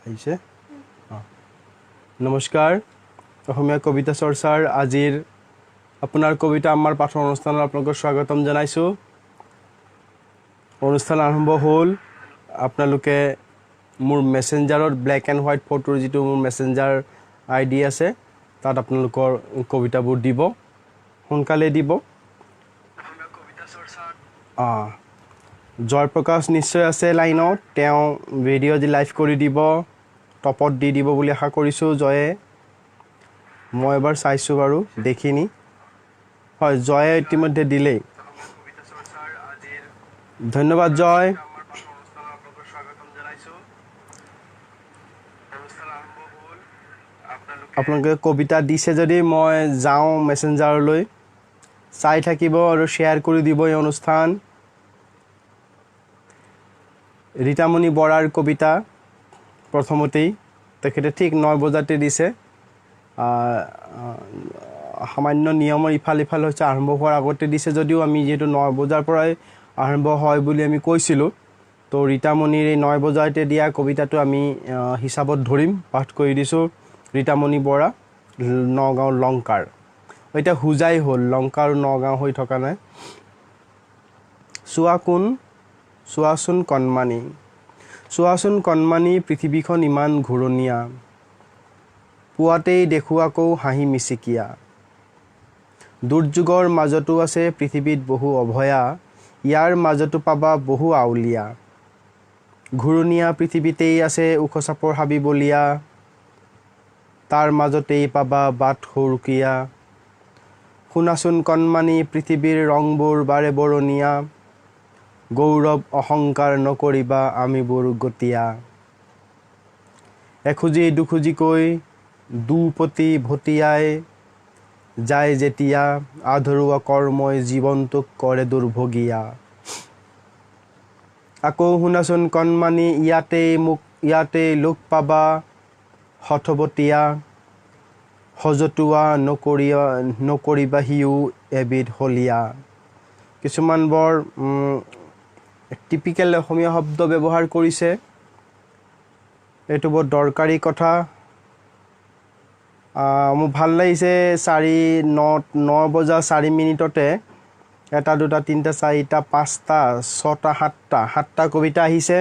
আহিছে নমস্কাৰ অসমীয়া কবিতা চৰ্চাৰ আজিৰ আপোনাৰ কবিতা আমাৰ পাঠৰ অনুষ্ঠানত আপোনালোকক স্বাগতম জনাইছোঁ অনুষ্ঠান আৰম্ভ হ'ল আপোনালোকে মোৰ মেসেঞ্জাৰত ব্ল্যাক এণ্ড হোৱাইট ফটোৰ যিটো মোৰ মেসেঞ্জাৰ আইডি আছে তাত আপোনালোকৰ কবিতাবোৰ দিব সোনকালে দিব অসমীয়া কবিতা চৰ্চাৰ জয়প্ৰকাশ নিশ্চয় আছে লাইনত তেওঁ ভিডিঅ' দি লাইভ কৰি দিব টপত দি দিব বুলি আশা কৰিছোঁ জয়ে মই এবাৰ চাইছোঁ বাৰু দেখিনি হয় জয়ে ইতিমধ্যে দিলেই ধন্যবাদ জয় আপোনালোকে কবিতা দিছে যদি মই যাওঁ মেসেঞ্জাৰলৈ চাই থাকিব আৰু শ্বেয়াৰ কৰি দিব এই অনুষ্ঠান ৰীতামণি বৰাৰ কবিতা প্ৰথমতেই তেখেতে ঠিক 9 বজাতে দিছে সামান্য নিয়মৰ ইফাল ইফাল হৈছে আৰম্ভ হোৱাৰ আগতে দিছে যদিও আমি যেহেতু 9 বজাৰ পৰাই আৰম্ভ হয় বুলি আমি কৈছিলোঁ তো ৰীতামণিৰ এই 9 বজাতে দিয়া কবিতাটো আমি হিচাপত ধৰিম পাঠ কৰি দিছোঁ ৰীতামণি বৰা নগাঁও লংকাৰ এটা হুজাই হ'ল লংকাৰ নগাঁও হৈ থকা নাই চোৱাচোন কণমানি পৃথিৱীখন ইমান ঘূৰণীয়া পুৱাতেই দেখোঁ আকৌ হাঁহি মিচিকিয়া দুৰ্যোগৰ মাজতো আছে পৃথিৱীত বহু অভয়া ইয়াৰ মাজতো পাবা বহু আউলিয়া ঘূৰণীয়া পৃথিৱীতেই আছে ওখচাপৰ হাবিবলীয়া তাৰ মাজতেই পাবা বাট সৰুকীয়া শুনাচোন কণমানি পৃথিৱীৰ ৰংবোৰ বাৰে বৰণীয়া গৌৰৱ অহংকাৰ নকৰিবা আমিবোৰ গতিয়া এখুজি দুখুজিকৈ দুপতি ভটিয়াই যায় যেতিয়া আধৰুৱা কৰ্মই জীৱনটোক কৰে দুৰ্ভগীয়া আকৌ শুনাচোন কণমানি ইয়াতেই লোক পাবা হঠবতীয়া সজতুৱা নকৰিবা হিও এবিধ হলীয়া কিছুমান বৰ টিপিকেল অসমীয়া শব্দ ব্যৱহাৰ কৰিছে এইটো বৰ দৰকাৰী কথা মোৰ ভাল লাগিছে 9 বজা 4 মিনিটতে 1 2 3 4 5 6 7টা কবিতা আহিছে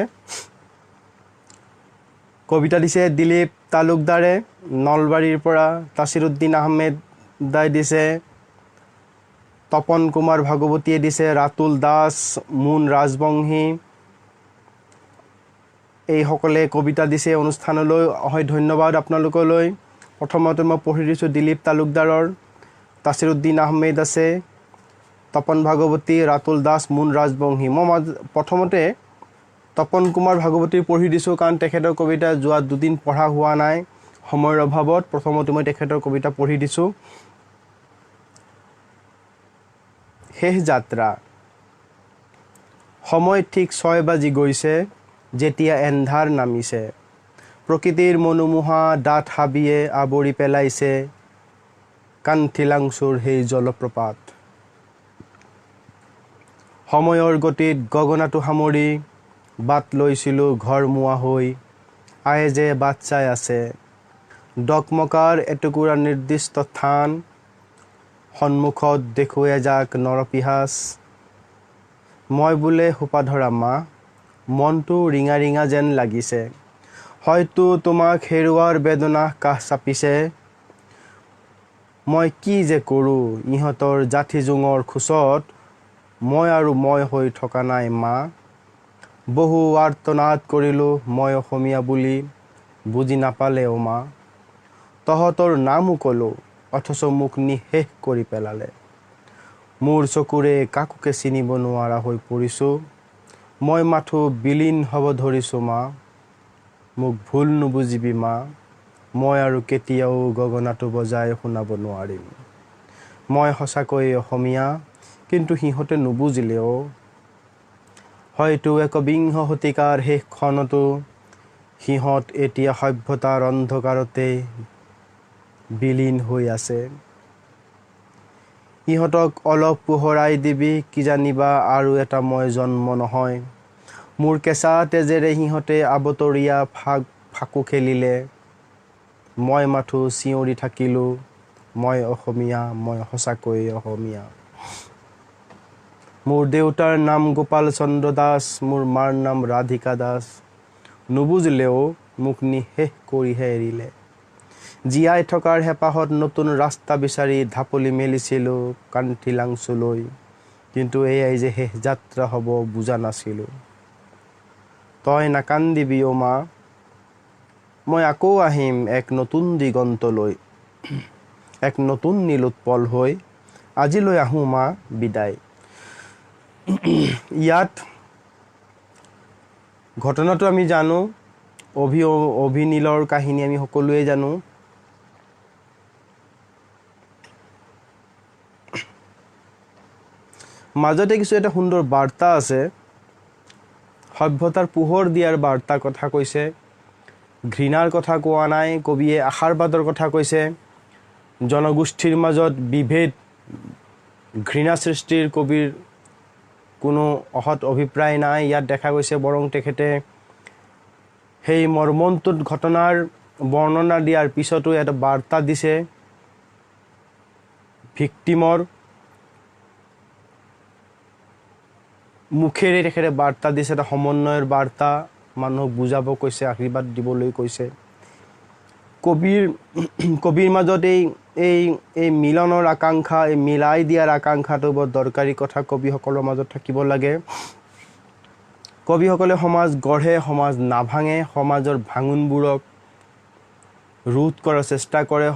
কবিতা দিছে দিলীপ তালুকদাৰে নলবাৰীৰ পৰা তাছিৰুদ্দিন আহমেদ দাই দিছে তপন কুমাৰ ভাগৱতীয়ে দিছে ৰাতুল দাস মুন ৰাজবংশী এইসকলে কবিতা দিছে অনুষ্ঠানলৈ হয় ধন্যবাদ আপোনালোকলৈ প্ৰথমতে মই পঢ়ি দিছোঁ দিলীপ তালুকদাৰৰ তাছিৰুদ্দিন আহমেদ আছে তপন ভাগৱতী ৰাতুল দাস মুন ৰাজবংশী মই প্ৰথমতে তপন কুমাৰ ভাগৱতীৰ পঢ়ি দিছোঁ কাৰণ তেখেতৰ কবিতা যোৱা 2 দিন পঢ়া হোৱা নাই সময়ৰ অভাৱত প্ৰথমতে মই তেখেতৰ কবিতা পঢ়ি দিছোঁ শেষ যাত্ৰা সময় ঠিক 6 বাজি গৈছে যেতিয়া এন্ধাৰ নামিছে প্ৰকৃতিৰ মনোমোহা ডাঠ হাবিয়ে আৱৰি পেলাইছে কান্থিলাংচুৰ সেই জলপ্ৰপাত সময়ৰ গতিত গগনাটো সামৰি বাট লৈছিলোঁ ঘৰমুৱা হৈ আয়ে যে বাট চাই আছে ডকমকাৰ এটুকুৰা নিৰ্দিষ্ট স্থান সন্মুখত দেখোঁ এজাক নৰপিহাচ মই বোলে সোপা ধৰা মা মনটো ৰিঙা ৰিঙা যেন লাগিছে হয়তো তোমাক হেৰুৱাৰ বেদনা কাষ চাপিছে মই কি যে কৰোঁ ইহঁতৰ জাঠি জোঙৰ খোচত মই আৰু মই হৈ থকা নাই মা বহু আৰ্তনাদ কৰিলোঁ মই অসমীয়া বুলি বুজি নাপালেও মা তহঁতৰ নামো ক'লোঁ অথচ মোক নিঃশেষ কৰি পেলালে মোৰ চকুৰে কাকোকে চিনিব নোৱাৰা হৈ পৰিছোঁ মই মাথো বিলীন হ'ব ধৰিছোঁ মা মোক ভুল নুবুজিবি মা মই আৰু কেতিয়াও গগনাটো বজাই শুনাব নোৱাৰিম মই সঁচাকৈ অসমীয়া কিন্তু সিহঁতে নুবুজিলেও হয়তো একবিংশ শতিকাৰ শেষখনতো সিহঁত এতিয়া সভ্যতাৰ অন্ধকাৰতে বিলীন হৈ আছে ইহঁতক অলপ পোহৰাই দিবি কি জানিবা আৰু এটা মই জন্ম নহয় মোৰ কেঁচা তেজেৰে সিহঁতে আবতৰীয়া ফাকু খেলিলে মই মাথো চিঞৰি থাকিলোঁ মই অসমীয়া মই সঁচাকৈ অসমীয়া। মোৰ দেউতাৰ নাম গোপাল চন্দ্ৰ দাস, মোৰ মাৰ নাম ৰাধিকা দাস। নুবুজিলেও মোক নিঃশেষ কৰিহে এৰিলে। জীয়াই থকাৰ হেঁপাহত নতুন ৰাস্তা বিচাৰি ঢাপলি মেলিছিলোঁ কান্থিলাংচুলৈ, কিন্তু এয়াই যে শেষ যাত্ৰা হ'ব বুজা নাছিলোঁ। তই নাকান্দিবি অ' মা, মই আকৌ আহিম এক নতুন দিগন্তলৈ, এক নতুন নীলোৎপল হৈ, আজিলৈ আহোঁ মা বিদায়। ইয়াত ঘটনাটো আমি জানো, অভিনীলৰ কাহিনী আমি সকলোৱে জানো। মাজতে কিছু এটা সুন্দৰ বাৰ্তা আছে, সভ্যতাৰ পোহৰ দিয়াৰ বাৰ্তাৰ কথা কৈছে, ঘৃণাৰ কথা কোৱা নাই, কবিয়ে আশাৰবাদৰ কথা কৈছে। জনগোষ্ঠীৰ মাজত বিভেদ ঘৃণা সৃষ্টিৰ কবিৰ কোনো অহৎ অভিপ্ৰায় নাই ইয়াত দেখা গৈছে, বৰং তেখেতে সেই মৰ্মন্তুদ ঘটনাৰ বৰ্ণনা দিয়াৰ পিছতো এটা বাৰ্তা দিছে। ভিক্টিমৰ মুখেৰে তেখেতে বাৰ্তা দিছে, এটা সমন্বয়ৰ বাৰ্তা, মানুহক বুজাব কৈছে, আশীৰ্বাদ দিবলৈ কৈছে। কবিৰ মাজত এই মিলনৰ আকাংক্ষা, এই মিলাই দিয়াৰ আকাংক্ষাটো বৰ দৰকাৰী কথা কবিসকলৰ মাজত থাকিব লাগে। কবিসকলে সমাজ গঢ়ে, সমাজ নাভাঙে, সমাজৰ ভাঙোনবোৰক ৰোধ কৰাৰ চেষ্টা কৰে,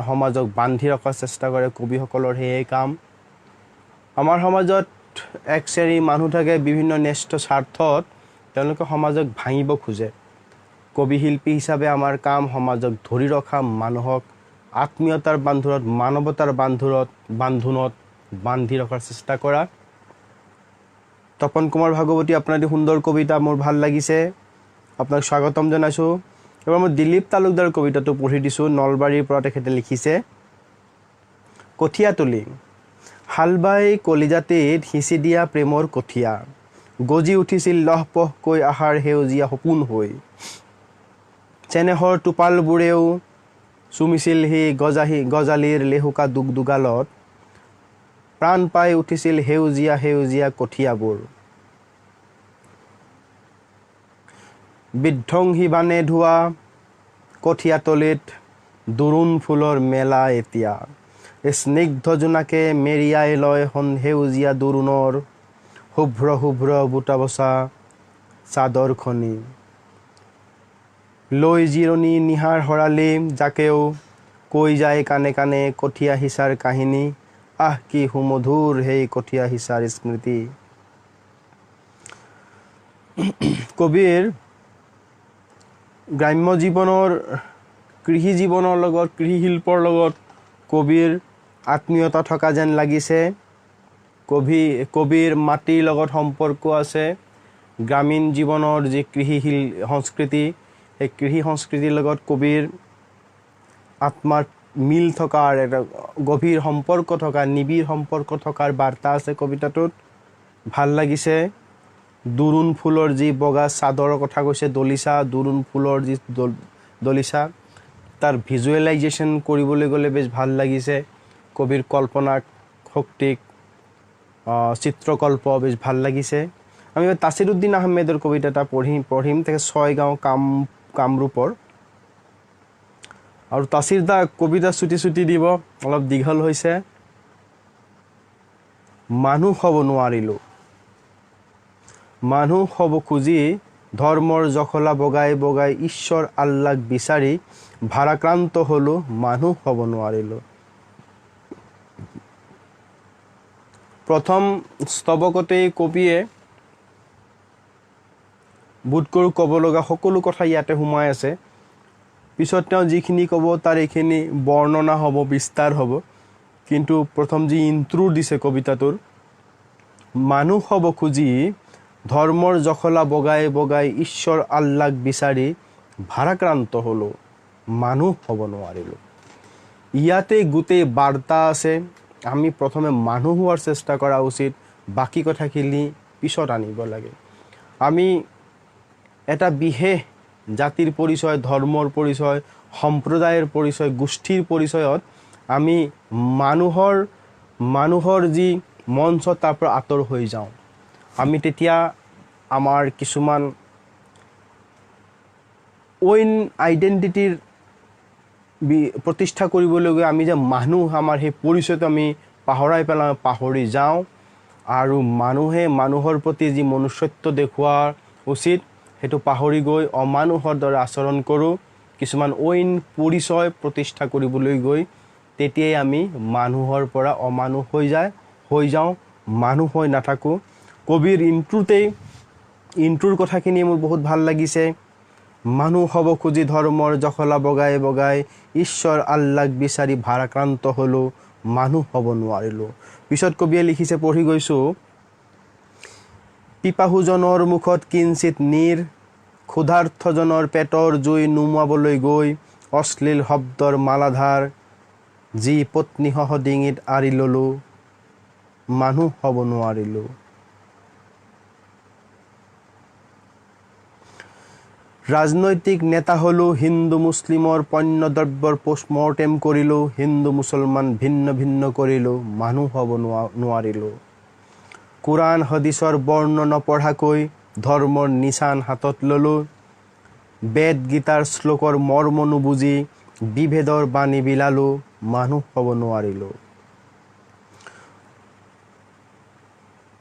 সমাজক বান্ধি ৰখাৰ চেষ্টা কৰে। কবিসকলৰ সেয়ে কাম। আমাৰ সমাজত এক শ্ৰেণীৰ মানুহ থাকে বিভিন্ন ন্যস্ত স্বাৰ্থত, তেওঁলোকে সমাজক ভাঙিব খোজে। কবি শিল্পী হিচাপে আমাৰ কাম সমাজক ধৰি ৰখা, মানুহক আত্মীয়তাৰ বান্ধোনত, মানৱতাৰ বান্ধোনত বান্ধি ৰখাৰ চেষ্টা কৰা। তপন কুমাৰ ভাগৱতী, আপোনাৰ এটি সুন্দৰ কবিতা, মোৰ ভাল লাগিছে, আপোনাক স্বাগতম জনাইছোঁ। এবাৰ মই দিলীপ তালুকদাৰ কবিতাটো পঢ়ি দিছোঁ, নলবাৰীৰ পৰা তেখেতে লিখিছে। কঠীয়াতলি হাল বাই কলিজাতিত সিঁচি দিয়া প্ৰেমৰ কঠীয়া, গজি উঠিছিল লহপহকৈ আহাৰ সেউজীয়া সপোন হৈ। চেনেহৰ টোপালবোৰেও চুমিছিল সি গজালিৰ লেহুকা দুগদুগালত, প্ৰাণ পাই উঠিছিল সেউজীয়া সেউজীয়া কঠীয়াবোৰ। বিধ্বংসী বানে ধোৱা কঠীয়াতলিত দোৰোণ ফুলৰ মেলা এতিয়া, স্নিগ্ধ জোনাকে মেৰিয়াই লয় সেউজীয়া দোৰোণৰ শুভ্ৰ শুভ্ৰ বুটা বচা চাদৰখনি। লৈ জিৰণি নিহাৰ হৰালি যাকেও কৈ যায় কাণে কাণে কঠীয়া সিঁচাৰ কাহিনী, আহ কি সুমধুৰ সেই কঠীয়া সিঁচাৰ স্মৃতি। কবিৰ গ্ৰাম্য জীৱনৰ, কৃষি জীৱনৰ লগত, কৃষি শিল্পৰ লগত কবিৰ আত্মীয়তা থকা যেন লাগিছে। কবিৰ মাটিৰ লগত সম্পৰ্ক আছে। গ্ৰামীণ জীৱনৰ যি কৃষি সংস্কৃতি, সেই কৃষি সংস্কৃতিৰ লগত কবিৰ আত্মাৰ মিল থকাৰ, এটা গভীৰ সম্পৰ্ক থকা, নিবিড় সম্পৰ্ক থকাৰ বাৰ্তা আছে কবিতাটোত, ভাল লাগিছে। দোৰোণ ফুলৰ যি বগা চাদৰৰ কথা কৈছে, দলিচা, দোৰোণ ফুলৰ যি দলিচা, তাৰ ভিজুৱেলাইজেশ্যন কৰিবলৈ গ'লে বেছ ভাল লাগিছে। কবিৰ কল্পনা শক্তিক, চিত্ৰকল্প বেছ ভাল লাগিছে। আমি তাছিৰুদ্দিন আহমেদৰ কবিতা এটা পঢ়িম, তেখেত ছয়গাঁও কামৰূপৰ। আৰু তাছিৰ দা কবিতা চুটি দিব, অলপ দীঘল হৈছে। মানুহ হ'ব নোৱাৰিলোঁ, মানুহ হ'ব খুজি ধৰ্মৰ জখলা বগাই বগাই ঈশ্বৰ আল্লাক বিচাৰি ভাৰাক্ৰান্ত হ'লোঁ, মানুহ হ'ব নোৱাৰিলোঁ। প্ৰথম স্তৱকতেই কবিয়ে বোধকৰো ক'ব লগা সকলো কথা ইয়াতে সোমাই আছে। পিছত তেওঁ যিখিনি ক'ব তাৰ এইখিনি বৰ্ণনা হ'ব, বিস্তাৰ হ'ব। কিন্তু প্ৰথম যি ইন্ট্ৰো দিছে কবিতাটোৰ, মানুহ হ'ব খুজি ধৰ্মৰ জখলা বগাই বগাই ঈশ্বৰ আল্লাক বিচাৰি ভাৰাক্ৰান্ত হ'লোঁ, মানুহ হ'ব নোৱাৰিলোঁ। ইয়াতে গোটেই বাৰ্তা আছে। আমি প্ৰথমে মানুহ হোৱাৰ চেষ্টা কৰা উচিত, বাকী কথাখিনি পিছত আনিব লাগে। আমি এটা বিশেষ জাতিৰ পৰিচয়, ধৰ্মৰ পৰিচয়, সম্প্ৰদায়ৰ পৰিচয়, গোষ্ঠীৰ পৰিচয়ত আমি মানুহৰ যি মঞ্চ তাৰ পৰা আঁতৰ হৈ যাওঁ। আমি তেতিয়া আমাৰ কিছুমান অইন আইডেণ্টিটিৰ প্ৰতিষ্ঠা কৰিবলৈ গৈ আমি যে মানুহ, আমাৰ সেই পৰিচয়টো আমি পাহৰি যাওঁ। আৰু মানুহে মানুহৰ প্ৰতি যি মনুষ্যত্ব দেখুওৱা উচিত সেইটো পাহৰি গৈ অমানুহৰ দৰে আচৰণ কৰোঁ। কিছুমান অইন পৰিচয় প্ৰতিষ্ঠা কৰিবলৈ গৈ তেতিয়াই আমি মানুহৰ পৰা অমানুহ হৈ যাওঁ, মানুহ হৈ নাথাকোঁ। কবিৰ ইণ্ট্ৰুৰ কথাখিনি মোৰ বহুত ভাল লাগিছে। মানুহ হ'ব খুজি ধৰ্মৰ জখলা বগাই বগাই, ঈশ্বৰ আল্লাক বিচাৰি ভাৰাক্ৰান্ত হ'লোঁ, মানুহ হ'ব নোৱাৰিলোঁ। পিছত কবিয়ে লিখিছে, পঢ়ি গৈছোঁ। পিপাসুজনৰ মুখত কিঞ্চিত নীৰ, ক্ষুধাৰ্থজনৰ পেটৰ জুই নুমুৱাবলৈ গৈ, অশ্লীল শব্দৰ মালাধাৰ যি পত্নীসহ ডিঙিত আঁৰি ল'লোঁ, মানুহ হ'ব নোৱাৰিলোঁ। ৰাজনৈতিক নেতা হ'লোঁ, হিন্দু মুছলিমৰ পণ্যদ্ৰব্যৰ পোষ্টমৰ্টেম কৰিলোঁ, হিন্দু মুছলমান ভিন্ন ভিন্ন কৰিলোঁ, মানুহ হ'ব নোৱাৰিলোঁ। কোৰাণ হাদিছৰ বৰ্ণ নপঢ়াকৈ ধৰ্মৰ নিচান হাতত ল'লোঁ, বেদ গীতাৰ শ্লোকৰ মৰ্ম নুবুজি বিভেদৰ বাণী বিলালোঁ, মানুহ হ'ব নোৱাৰিলোঁ।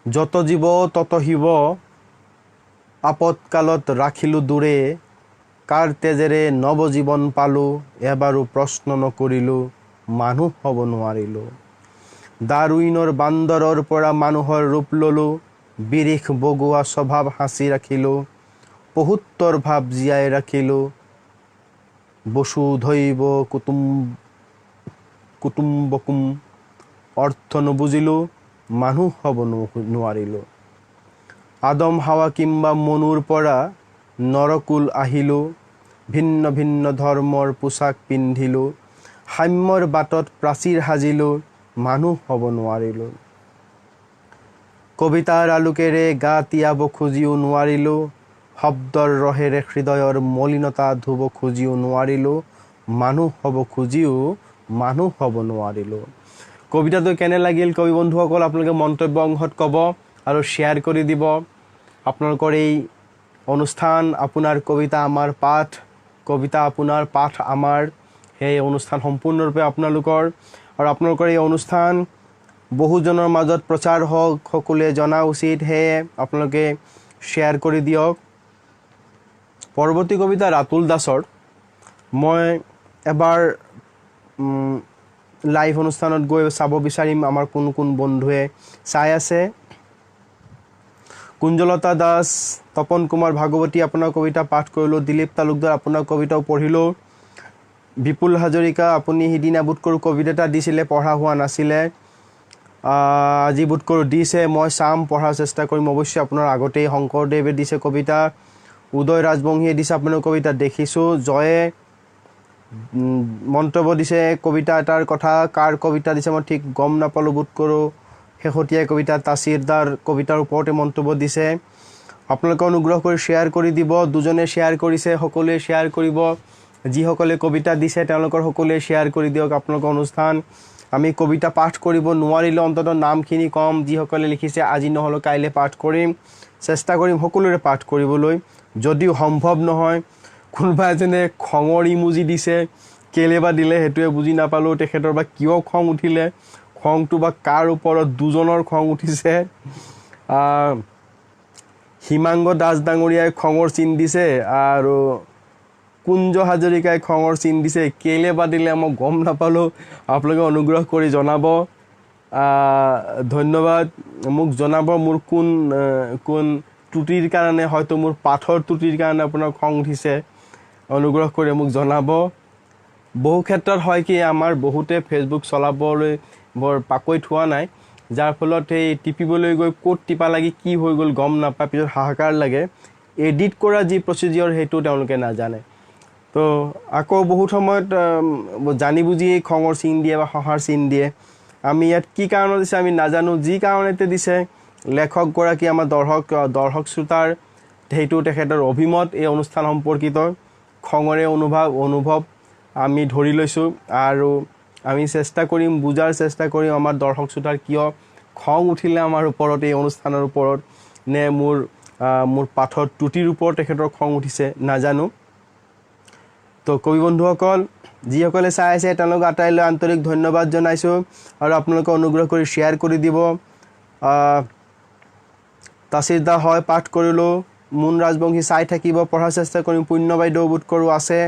যত জীৱ তত শিৱ, আপৎকালত ৰাখিলোঁ দূৰে, কাৰ তেজেৰে নৱজীৱন পালোঁ, এবাৰো প্ৰশ্ন নকৰিলোঁ, মানুহ হ'ব নোৱাৰিলোঁ। ডাৰউইনৰ বান্দৰৰ পৰা মানুহৰ ৰূপ ল'লোঁ, বিৰিখ বগোৱা স্বভাৱ সাঁচি ৰাখিলোঁ, পঁয়ত্তৰ ভাৱ জীয়াই ৰাখিলোঁ, বসুধৈৱ কুটুম্বকুম অৰ্থ নুবুজিলোঁ, মানুহ হ'ব নোৱাৰিলোঁ। আদম হাৱা কিম্বা মনুৰ পৰা নৰকুল আহিলোঁ, ভিন্ন ভিন্ন ধৰ্মৰ পোছাক পিন্ধিলোঁ, সাম্যৰ বাটত প্ৰাচীৰ সাজিলোঁ, মানুহ হ'ব নোৱাৰিলোঁ। কবিতাৰ আলোকেৰে গা তিয়াব খুজিও নোৱাৰিলোঁ, শব্দৰ ৰহেৰে হৃদয়ৰ মলিনতা ধুব খুজিও নোৱাৰিলোঁ, মানুহ হ'ব খুজিও মানুহ হ'ব নোৱাৰিলোঁ। কবিতাটো কেনে লাগিল কবি বন্ধুসকল, আপোনালোকে মন্তব্য অংশত ক'ব আৰু শ্বেয়াৰ কৰি দিব। আপোনালোকৰ এই অনুষ্ঠান, আপোনাৰ কবিতা আমাৰ পাঠ, কবিতা আপোনাৰ পাঠ আমাৰ, সেই অনুষ্ঠান সম্পূৰ্ণৰূপে আপোনালোকৰ। আৰু আপোনালোকৰ এই অনুষ্ঠান বহুজনৰ মাজত প্ৰচাৰ হওক, সকলোৱে জনা উচিত, সেয়ে আপোনালোকে শ্বেয়াৰ কৰি দিয়ক। পৰৱৰ্তী কবিতা ৰাতুল দাসৰ। মই এবাৰ লাইভ অনুষ্ঠানত গৈ চাব বিচাৰিম আমাৰ কোন কোন বন্ধুৱে চাই আছে। কুঞ্জলতা দাস, তপন কুমাৰ ভাগৱতী, আপোনাৰ কবিতা পাঠ কৰিলোঁ। দিলীপ তালুকদাৰ, আপোনাৰ কবিতাও পঢ়িলোঁ। বিপুল হাজৰিকা, আপুনি সিদিনা বোধকৰো কবিতা এটা দিছিলে, পঢ়া হোৱা নাছিলে, আজি বোধকৰো দিছে, মই চাম, পঢ়াৰ চেষ্টা কৰিম অৱশ্যে। আপোনাৰ আগতেই শংকৰদেৱে দিছে কবিতা, উদয় ৰাজবংশীয়ে দিছে আপোনাৰ কবিতা দেখিছোঁ। জয়ে মন্তব্য দিছে কবিতা এটাৰ কথা, কাৰ কবিতা দিছে মই ঠিক গম নাপালোঁ, বোধকৰো শেহতীয়া কবিতা তাচিৰদাৰ কবিতাৰ ওপৰতে মন্তব্য দিছে। আপোনালোকে অনুগ্ৰহ কৰি শ্বেয়াৰ কৰি দিব। দুজনে শ্বেয়াৰ কৰিছে, সকলোৱে শ্বেয়াৰ কৰিব। যিসকলে কবিতা দিছে তেওঁলোকৰ সকলোৱে শ্বেয়াৰ কৰি দিয়ক আপোনালোকৰ অনুষ্ঠান। আমি কবিতা পাঠ কৰিব নোৱাৰিলেও অন্ততঃ নামখিনি ক'ম। যিসকলে লিখিছে আজি নহ'লেও কাইলৈ পাঠ কৰিম, চেষ্টা কৰিম সকলোৰে পাঠ কৰিবলৈ। যদিও সম্ভৱ নহয়, কোনোবা এজনে খঙৰ ইমুজি দিছে, কেলে বা দিলে সেইটোৱে বুজি নাপালোঁ। তেখেতৰ বা কিয় খং উঠিলে, খংটো বা কাৰ ওপৰত, দুজনৰ খং উঠিছে। হিমাংগ দাস ডাঙৰীয়াই খঙৰ চিন দিছে আৰু কুঞ্জ হাজৰিকাই খঙৰ চিন দিছে, কেলে বা দিলে মই গম নাপালোঁ, আপোনালোকে অনুগ্ৰহ কৰি জনাব। ধন্যবাদ, মোক জনাব মোৰ কোন ত্ৰুটিৰ কাৰণে, হয়তো মোৰ পাঠৰ ত্ৰুটিৰ কাৰণে আপোনাৰ খং উঠিছে, অনুগ্ৰহ কৰি মোক জনাব। বহু ক্ষেত্ৰত হয় কি, আমাৰ বহুতে ফেচবুক চলাবলৈ বৰ পাকৈত হোৱা নাই, যাৰ ফলত সেই টিপিবলৈ গৈ ক'ত টিপা লাগি কি হৈ গ'ল গম নাপায়, পিছত হাহাকাৰ লাগে। এডিট কৰা যি প্ৰচিডিঅ'ৰ সেইটো তেওঁলোকে নাজানে। তো আকৌ বহুত সময়ত জানি বুজি খঙৰ চিন দিয়ে বা হহাৰ চিন দিয়ে। আমি ইয়াত কি কাৰণত দিছে আমি নাজানো, যি কাৰণতে দিছে লেখকগৰাকী আমাৰ দৰ্শক শ্ৰোতাৰ সেইটো তেখেতৰ অভিমত এই অনুষ্ঠান সম্পৰ্কিত খঙৰে অনুভৱ আমি ধৰি লৈছোঁ আৰু আমি চেষ্টা কৰিম বুজাৰ চেষ্টা কৰিম আমাৰ দৰ্শক শ্ৰোতাৰ কিয় খং উঠিলে আমাৰ ওপৰত এই অনুষ্ঠানৰ ওপৰত নে মোৰ পাঠৰ ত্ৰুটিৰ ওপৰত তেখেতৰ খং উঠিছে নাজানো তো কবি বন্ধুসকল যিসকলে চাই আছে তেওঁলোকক আটাইলৈ আন্তৰিক ধন্যবাদ জনাইছোঁ আৰু আপোনালোকে অনুগ্ৰহ কৰি শ্বেয়াৰ কৰি দিব তাচিৰদা হয় পাঠ কৰিলোঁ মুন ৰাজবংশী চাই থাকিব পঢ়াৰ চেষ্টা কৰিম পুণ্য বাইদেউ বোধ কৰোঁ আছে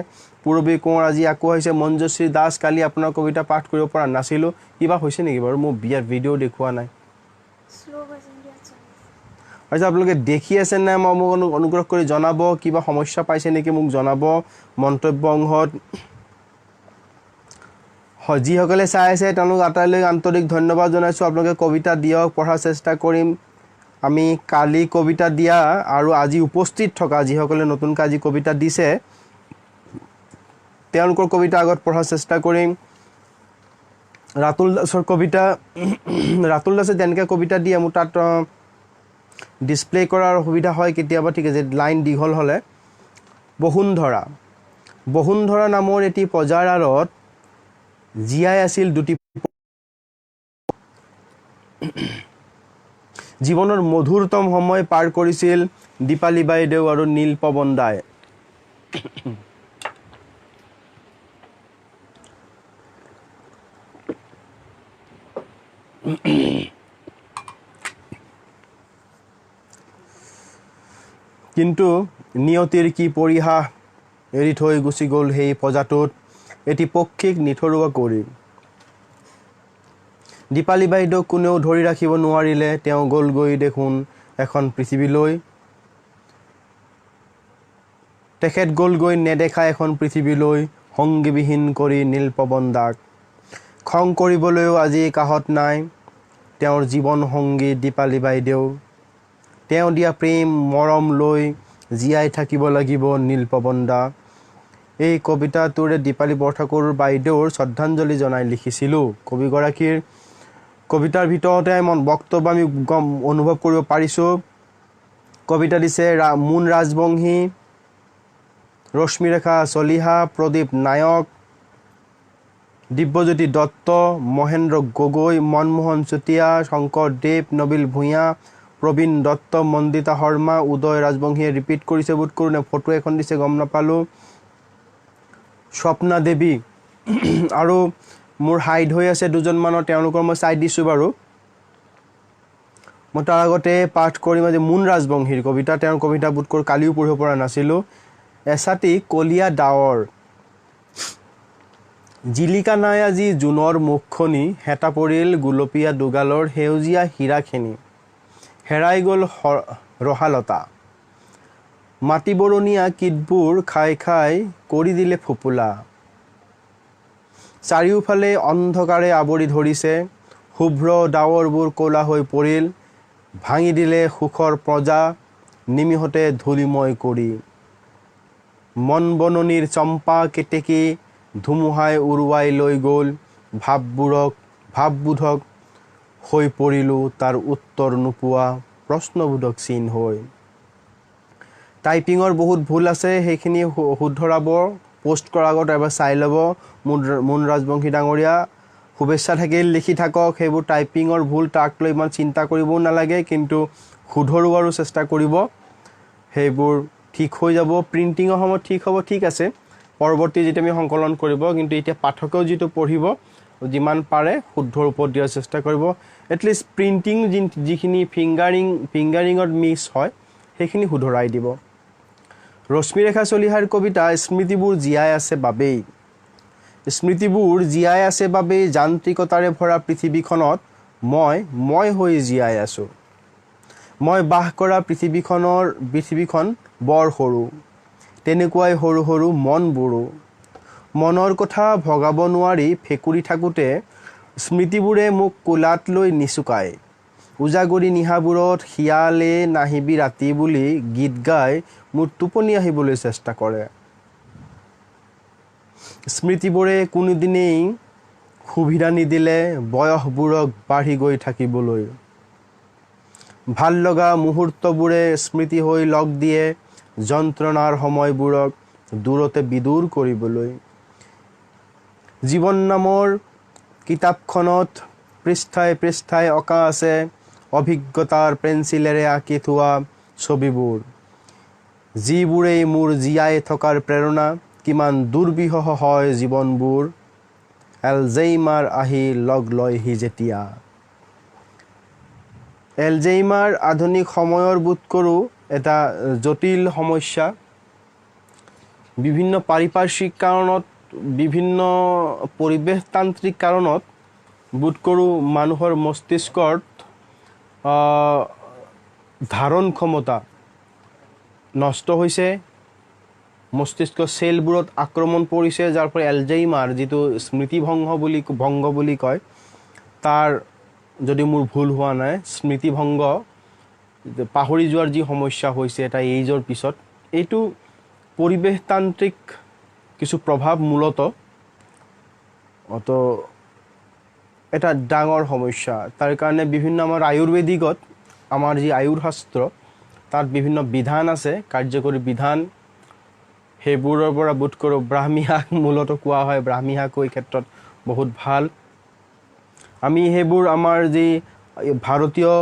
পূৰবী কোঁৱৰ আজি আকৌ হৈছে মঞ্জুশ্ৰী দাস কালি আপোনাৰ কবিতা পাঠ কৰিব পৰা নাছিলোঁ কিবা হৈছে নেকি বাৰু মোৰ বিয়াৰ ভিডিঅ' দেখুওৱা নাই আচ্ছা আপোনালোকে দেখি আছে নাই মই মোক অনুগ্ৰহ কৰি জনাব কিবা সমস্যা পাইছে নেকি মোক জনাব মন্তব্য অংশত যিসকলে চাই আছে তেওঁলোক আটাইলৈ আন্তৰিক ধন্যবাদ জনাইছোঁ আপোনালোকে কবিতা দিয়ক পঢ়াৰ চেষ্টা কৰিম আমি কালি কবিতা দিয়া আৰু আজি উপস্থিত থকা যিসকলে নতুনকৈ আজি কবিতা দিছে তেওঁলোকৰ কবিতা আগত পঢ়াৰ চেষ্টা কৰিম ৰাতুল দাসৰ কবিতা ৰাতুল দাসে যেনেকৈ কবিতা দিয়ে মোৰ তাত ডিছপ্লে কৰাৰ অসুবিধা হয় কেতিয়াবা ঠিক আছে লাইন দীঘল হ'লে বসুন্ধৰা নামৰ এটি প্ৰজাৰ আঁৰত জীয়াই আছিল দুটি জীৱনৰ মধুৰতম সময় পাৰ কৰিছিল দীপালী বাইদেউ আৰু নীলপৱন দাই কিন্তু নিয়তিৰ কি পৰিহাস এৰি থৈ গুচি গ'ল সেই প্ৰজাটোত এটি পক্ষীক নিথৰুৱা কৰি দীপালী বাইদেউক কোনেও ধৰি ৰাখিব নোৱাৰিলে তেওঁ গ'লগৈ দেখোন এখন পৃথিৱীলৈ তেখেত গ'লগৈ নেদেখা এখন পৃথিৱীলৈ সংগীবিহীন কৰি নীলপৱন দাক খং কৰিবলৈও আজি কাষত নাই তেওঁৰ জীৱন সংগী দীপালী বাইদেউ তেওঁ দিয়া প্ৰেম মৰম লৈ জীয়াই থাকিব লাগিব নীলপৱন দা এই কবিতাটোৰে দীপালী বৰঠাকুৰ বাইদেউৰ শ্ৰদ্ধাঞ্জলি জনাই লিখিছিলোঁ কবিগৰাকীৰ কবিতাৰ ভিতৰতে বক্তব্য আমি অনুভৱ কৰিব পাৰিছোঁ কবিতা দিছে মুন ৰাজবংশী ৰশ্মিৰেখা চলিহা প্ৰদীপ নায়ক দিব্যজ্যোতি দত্ত মহেন্দ্ৰ গগৈ মনমোহন চুতীয়া শংকৰদেৱ নবিল ভূঞা প্ৰবীণ দত্ত মন্দিতা শৰ্মা উদয় ৰাজবংশীয়ে ৰিপিট কৰিছে বোধ কৰোঁ নে ফটো এখন দিছে গম নাপালোঁ স্বপ্না দেৱী আৰু মোৰ হাইড হৈ আছে দুজনমানৰ তেওঁলোকৰ মই চাই দিছোঁ বাৰু মই তাৰ আগতে পাঠ কৰিম আজি মুন ৰাজবংশীৰ কবিতা তেওঁৰ কবিতা বোধ কৰোঁ কালিও পঢ়িব পৰা নাছিলোঁ এছাতি কলীয়া ডাৱৰ জিলিকা নাই আজি জোনৰ মুখখনি হেতা পৰিল গুলপীয়া দুগালৰ সেউজীয়া হীৰাখিনি হেৰাই গ'ল ৰহালতা মাটি বৰণীয়া কীটবোৰ খাই খাই কৰি দিলে ফুপুলা চাৰিওফালে অন্ধকাৰে আৱৰি ধৰিছে শুভ্ৰ ডাৱৰবোৰ ক'লা হৈ পৰিল ভাঙি দিলে সুখৰ প্ৰজা নিমিষতে ধূলিময় কৰি মন বননিৰ চম্পা কেতেকী ধুমুহাই উৰুৱাই লৈ গ'ল ভাৱবোধক হৈ পৰিলোঁ তাৰ উত্তৰ নোপোৱা প্ৰশ্নবোধক চিন হৈ টাইপিঙৰ বহুত ভুল আছে সেইখিনি শুধৰাব পোষ্ট কৰাৰ আগত এবাৰ চাই ল'ব মুন ৰাজবংশী ডাঙৰীয়া শুভেচ্ছা থাকিল লিখি থাকক সেইবোৰ টাইপিঙৰ ভুল তাক লৈ ইমান চিন্তা কৰিবও নালাগে কিন্তু শুধৰোৱাৰো চেষ্টা কৰিব সেইবোৰ ঠিক হৈ যাব প্ৰিণ্টিঙৰ সময়ত ঠিক হ'ব ঠিক আছে পৰৱৰ্তী যেতিয়া আমি সংকলন কৰিব কিন্তু এতিয়া পাঠকেও যিটো পঢ়িব যিমান পাৰে শুদ্ধৰ ওপৰত দিয়াৰ চেষ্টা কৰিব এটলিষ্ট প্ৰিণ্টিং যিখিনি ফিংগাৰিঙত মিছ হয় সেইখিনি শুধৰাই দিব ৰশ্মিৰেখা চলিহাৰ কবিতা স্মৃতিবোৰ জীয়াই আছে বাবেই যান্ত্ৰিকতাৰে ভৰা পৃথিৱীখনত মই হৈ জীয়াই আছোঁ মই বাস কৰা পৃথিৱীখন বৰ সৰু তেনেকুৱাই সৰু সৰু মনবোৰো মনৰ কথা ভগাব নোৱাৰি ফেকুৰি থাকোঁতে স্মৃতিবোৰে মোক কোলাত লৈ নিচুকায় উজাগৰি নিশাবোৰত শিয়ালে নাহিবি ৰাতি বুলি গীত গাই মোৰ টোপনি আহিবলৈ চেষ্টা কৰে স্মৃতিবোৰে কোনোদিনেই সুবিধা নিদিলে বয়সবোৰক বাঢ়ি গৈ থাকিবলৈ ভাল লগা মুহূৰ্তবোৰে স্মৃতি হৈ লগ দিয়ে যন্ত্ৰণাৰ সময়বোৰক দূৰতে বিদূৰ কৰিবলৈ। জীৱন নামৰ কিতাপখনত পৃষ্ঠাই পৃষ্ঠাই অঁকা আছে অভিজ্ঞতাৰ পেঞ্চিলেৰে আঁকি থোৱা ছবিবোৰ, যিবোৰেই মোৰ জীয়াই থকাৰ প্ৰেৰণা। কিমান দুৰ্বিষহ হয় জীৱনবোৰ, এলজেইমাৰ আহি লগ লয়হি যেতিয়া। এলজেইমাৰ আধুনিক সময়ৰ বোধ কৰোঁ এটা জটিল সমস্যা। বিভিন্ন পাৰিপাৰ্শ্বিক কাৰণত, বিভিন্ন পৰিৱেশতান্ত্ৰিক কাৰণত বোধ কৰোঁ মানুহৰ মস্তিষ্কৰ ধাৰণ ক্ষমতা নষ্ট হৈছে, মস্তিষ্ক চেলবোৰত আক্ৰমণ পৰিছে, যাৰ পৰা এলজেইমাৰ যিটো স্মৃতিভংগ বুলি কয়, তাৰ যদি মোৰ ভুল হোৱা নাই, স্মৃতিভংগ, পাহৰি যোৱাৰ যি সমস্যা হৈছে এটা এইজৰ পিছত, এইটো পৰিৱেশতান্ত্ৰিক কিছু প্ৰভাৱ মূলত এটা ডাঙৰ সমস্যা। তাৰ কাৰণে বিভিন্ন আমাৰ আয়ুৰ্বেদিকত, আমাৰ যি আয়ুৰ্শাস্ত্ৰ, তাত বিভিন্ন বিধান আছে, কাৰ্যকৰী বিধান। সেইবোৰৰ পৰা বোধ কৰোঁ ব্ৰাহ্মী শাক মূলত কোৱা হয়, ব্ৰাহ্মী শাকো এই ক্ষেত্ৰত বহুত ভাল। আমি সেইবোৰ আমাৰ যি ভাৰতীয়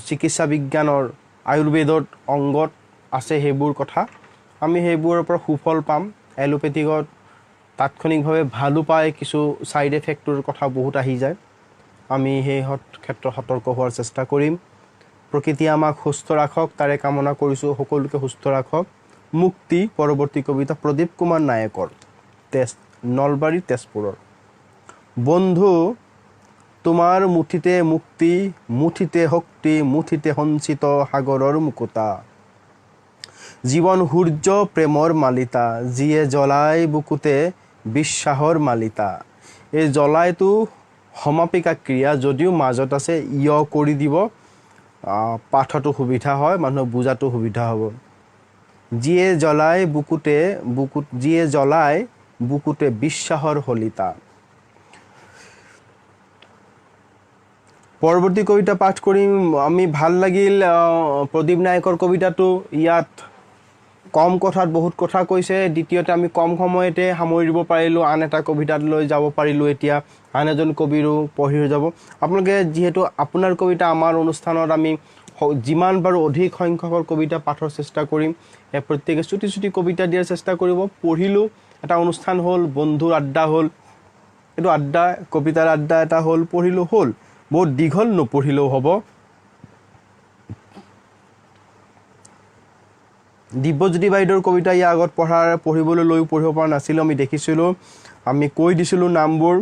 চিকিৎসা বিজ্ঞানৰ আয়ুৰ্বেদৰ অংগত আছে সেইবোৰ কথা, আমি সেইবোৰৰ পৰা সুফল পাম। এলোপেথিকত তাৎক্ষণিকভাৱে ভালো পায়, কিছু ছাইড এফেক্টৰ কথা বহুত আহি যায়। আমি সেই ক্ষেত্ৰত সতৰ্ক হোৱাৰ চেষ্টা কৰিম। প্ৰকৃতিয়ে আমাক সুস্থ ৰাখক, তাৰে কামনা কৰিছোঁ। সকলোকে সুস্থ ৰাখক। মুক্তি পৰৱৰ্তী কবিতা প্ৰদীপ কুমাৰ নায়কৰ, নলবাৰী তেজপুৰৰ। বন্ধু তোমাৰ মুঠিতে মুক্তি, মুঠিতে শক্তি, মুঠিতে সঞ্চিত সাগৰৰ মুকুতা। জীৱন সূৰ্য প্ৰেমৰ মালিতা, যিয়ে জ্বলাই বুকুতে বিশ্বাসৰ মালিতা। এই জ্বলাইটো সমাপিকা ক্ৰিয়া, যদিও মাজত আছে ইয় কৰি দিব, পাঠটো সুবিধা হয়, মানুহক বুজাটো সুবিধা হ'ব। যিয়ে জ্বলাই বুকুতে বিশ্বাসৰ শলিতা। পৰৱৰ্তী কবিতা পাঠ কৰিম আমি। ভাল লাগিল প্ৰদীপ নায়কৰ কবিতাটো। ইয়াত কম কথাত বহুত কথা কৈছে। দ্বিতীয়তে আমি কম সময়তে সামৰি দিব পাৰিলোঁ, আন এটা কবিতাত লৈ যাব পাৰিলোঁ। এতিয়া আন এজন কবিৰো পঢ়ি যাব। আপোনালোকে যিহেতু আপোনাৰ কবিতা আমাৰ অনুষ্ঠানত আমি যিমান পাৰোঁ অধিক সংখ্যকৰ কবিতা পাঠৰ চেষ্টা কৰিম। প্ৰত্যেকে চুটি চুটি কবিতা দিয়াৰ চেষ্টা কৰিব। পঢ়িলোঁ, এটা অনুষ্ঠান হ'ল, বন্ধুৰ আড্ডা হ'ল। এইটো আড্ডা, কবিতাৰ আড্ডা এটা হ'ল, পঢ়িলোঁ হ'ল। বহুত দীঘল নপঢ়িলেও হ'ব। দিব্যজ্যোতি বাইদেউৰ কবিতা ইয়াৰ আগত পঢ়িব পৰা নাছিলোঁ, আমি দেখিছিলোঁ, আমি কৈ দিছিলোঁ নামবোৰ।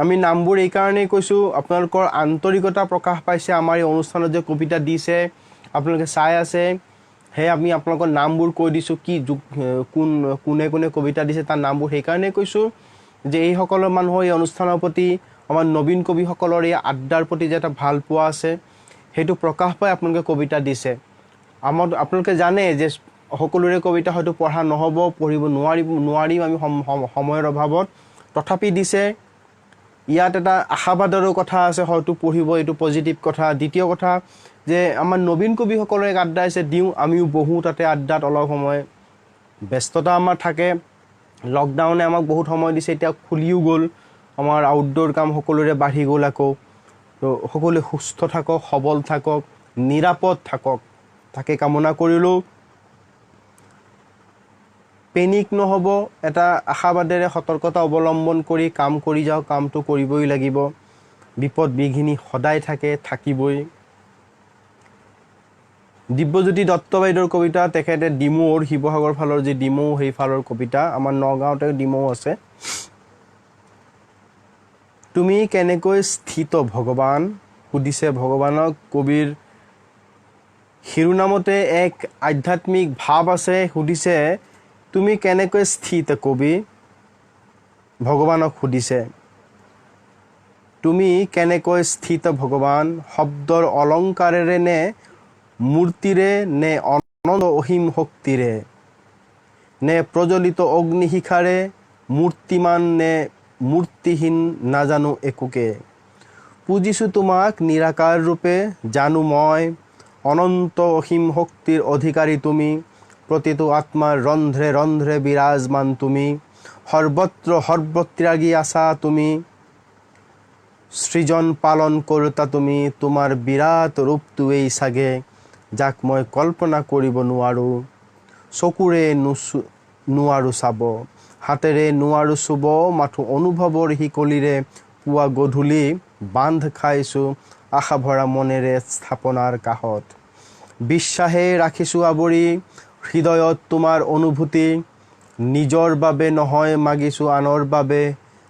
আমি নামবোৰ এইকাৰণেই কৈছোঁ, আপোনালোকৰ আন্তৰিকতা প্ৰকাশ পাইছে আমাৰ এই অনুষ্ঠানত যে কবিতা দিছে, আপোনালোকে চাই আছে, সেয়ে আমি আপোনালোকৰ নামবোৰ কৈ দিছোঁ। কোনে কোনে কবিতা দিছে তাৰ নামবোৰ সেইকাৰণেই কৈছোঁ যে এইসকলৰ মানুহৰ এই অনুষ্ঠানৰ প্ৰতি, আমাৰ নবীন কবিসকলৰ এই আড্ডাৰ প্ৰতি যে এটা ভাল পোৱা আছে, সেইটো প্ৰকাশ পাই আপোনালোকে কবিতা দিছে। আপোনালোকে জানে যে সকলোৰে কবিতা হয়তো পঢ়া নহ'ব, পঢ়িব নোৱাৰিম আমি সময়ৰ অভাৱত, তথাপি দিছে। ইয়াত এটা আশাবাদৰো কথা আছে, হয়তো পঢ়িব, এইটো পজিটিভ কথা। দ্বিতীয় কথা যে আমাৰ নবীন কবিসকলৰ এক আড্ডা আছে, দিওঁ, আমিও বহোঁ তাতে আড্ডাত অলপ সময়। ব্যস্ততা আমাৰ থাকে, লকডাউনে আমাক বহুত সময় দিছে, এতিয়া খুলিও গ'ল, আমাৰ আউটডোৰ কাম সকলোৰে বাঢ়ি গ'ল আকৌ। তো সকলোৱে সুস্থ থাকক, সবল থাকক, নিৰাপদ থাকক, তাকে কামনা কৰিলোঁ। পেনিক নহ'ব, এটা আশাবাদেৰে সতৰ্কতা অৱলম্বন কৰি কাম কৰি যাওক, কামটো কৰিবই লাগিব। বিপদ বিঘিনি সদায় থাকিবই। দিব্যজ্যোতি দত্ত বাইদেউৰ কবিতা, তেখেতে ডিমৌৰ, শিৱসাগৰ ফালৰ যি ডিমৌ, সেইফালৰ কবিতা। আমাৰ নগাঁৱতে ডিমৌ আছে। তুমি কেনেকৈ স্থিত ভগৱান, সুধিছে ভগৱানক। কবিৰ শিৰোনামতে এক আধ্যাত্মিক ভাৱ আছে। সুধিছে তুমি কেনেকৈ স্থিত, কবি ভগৱানক সুধিছে। তুমি কেনেকৈ স্থিত ভগৱান, শব্দৰ অলংকাৰেৰে নে মূৰ্তিৰে, নে অনন্ত অসীম শক্তিৰে, নে প্ৰজ্বলিত অগ্নিশিখাৰে, মূৰ্তিমান নে মূৰ্তিহীন, নাজানো একোকে। পুজিছোঁ তোমাক নিৰাকাৰ ৰূপে, জানো মই অনন্ত অসীম শক্তিৰ অধিকাৰী তুমি। প্ৰতিটো আত্মাৰ ৰন্ধ্ৰে ৰন্ধ্ৰে বিৰাজমান তুমি, সৰ্বত্ৰ সৰ্বত্যাগী আছা তুমি, সৃজন পালন কৰোতা তুমি, তোমাৰ বিৰাট ৰূপটোৱেই চাগে যাক মই কল্পনা কৰিব নোৱাৰোঁ, চকুৰে নোৱাৰোঁ চাব, হাতেৰে নোৱাৰোঁ চুব, মাথো অনুভৱৰ শিকলিৰে পুৱা গধূলি বান্ধ খাইছোঁ আশা ভৰা মনেৰে স্থাপনাৰ কাষত, বিশ্বাসে ৰাখিছোঁ আৱৰি হৃদয়ত তোমাৰ অনুভূতি, নিজৰ বাবে নহয় মাগিছোঁ আনৰ বাবে,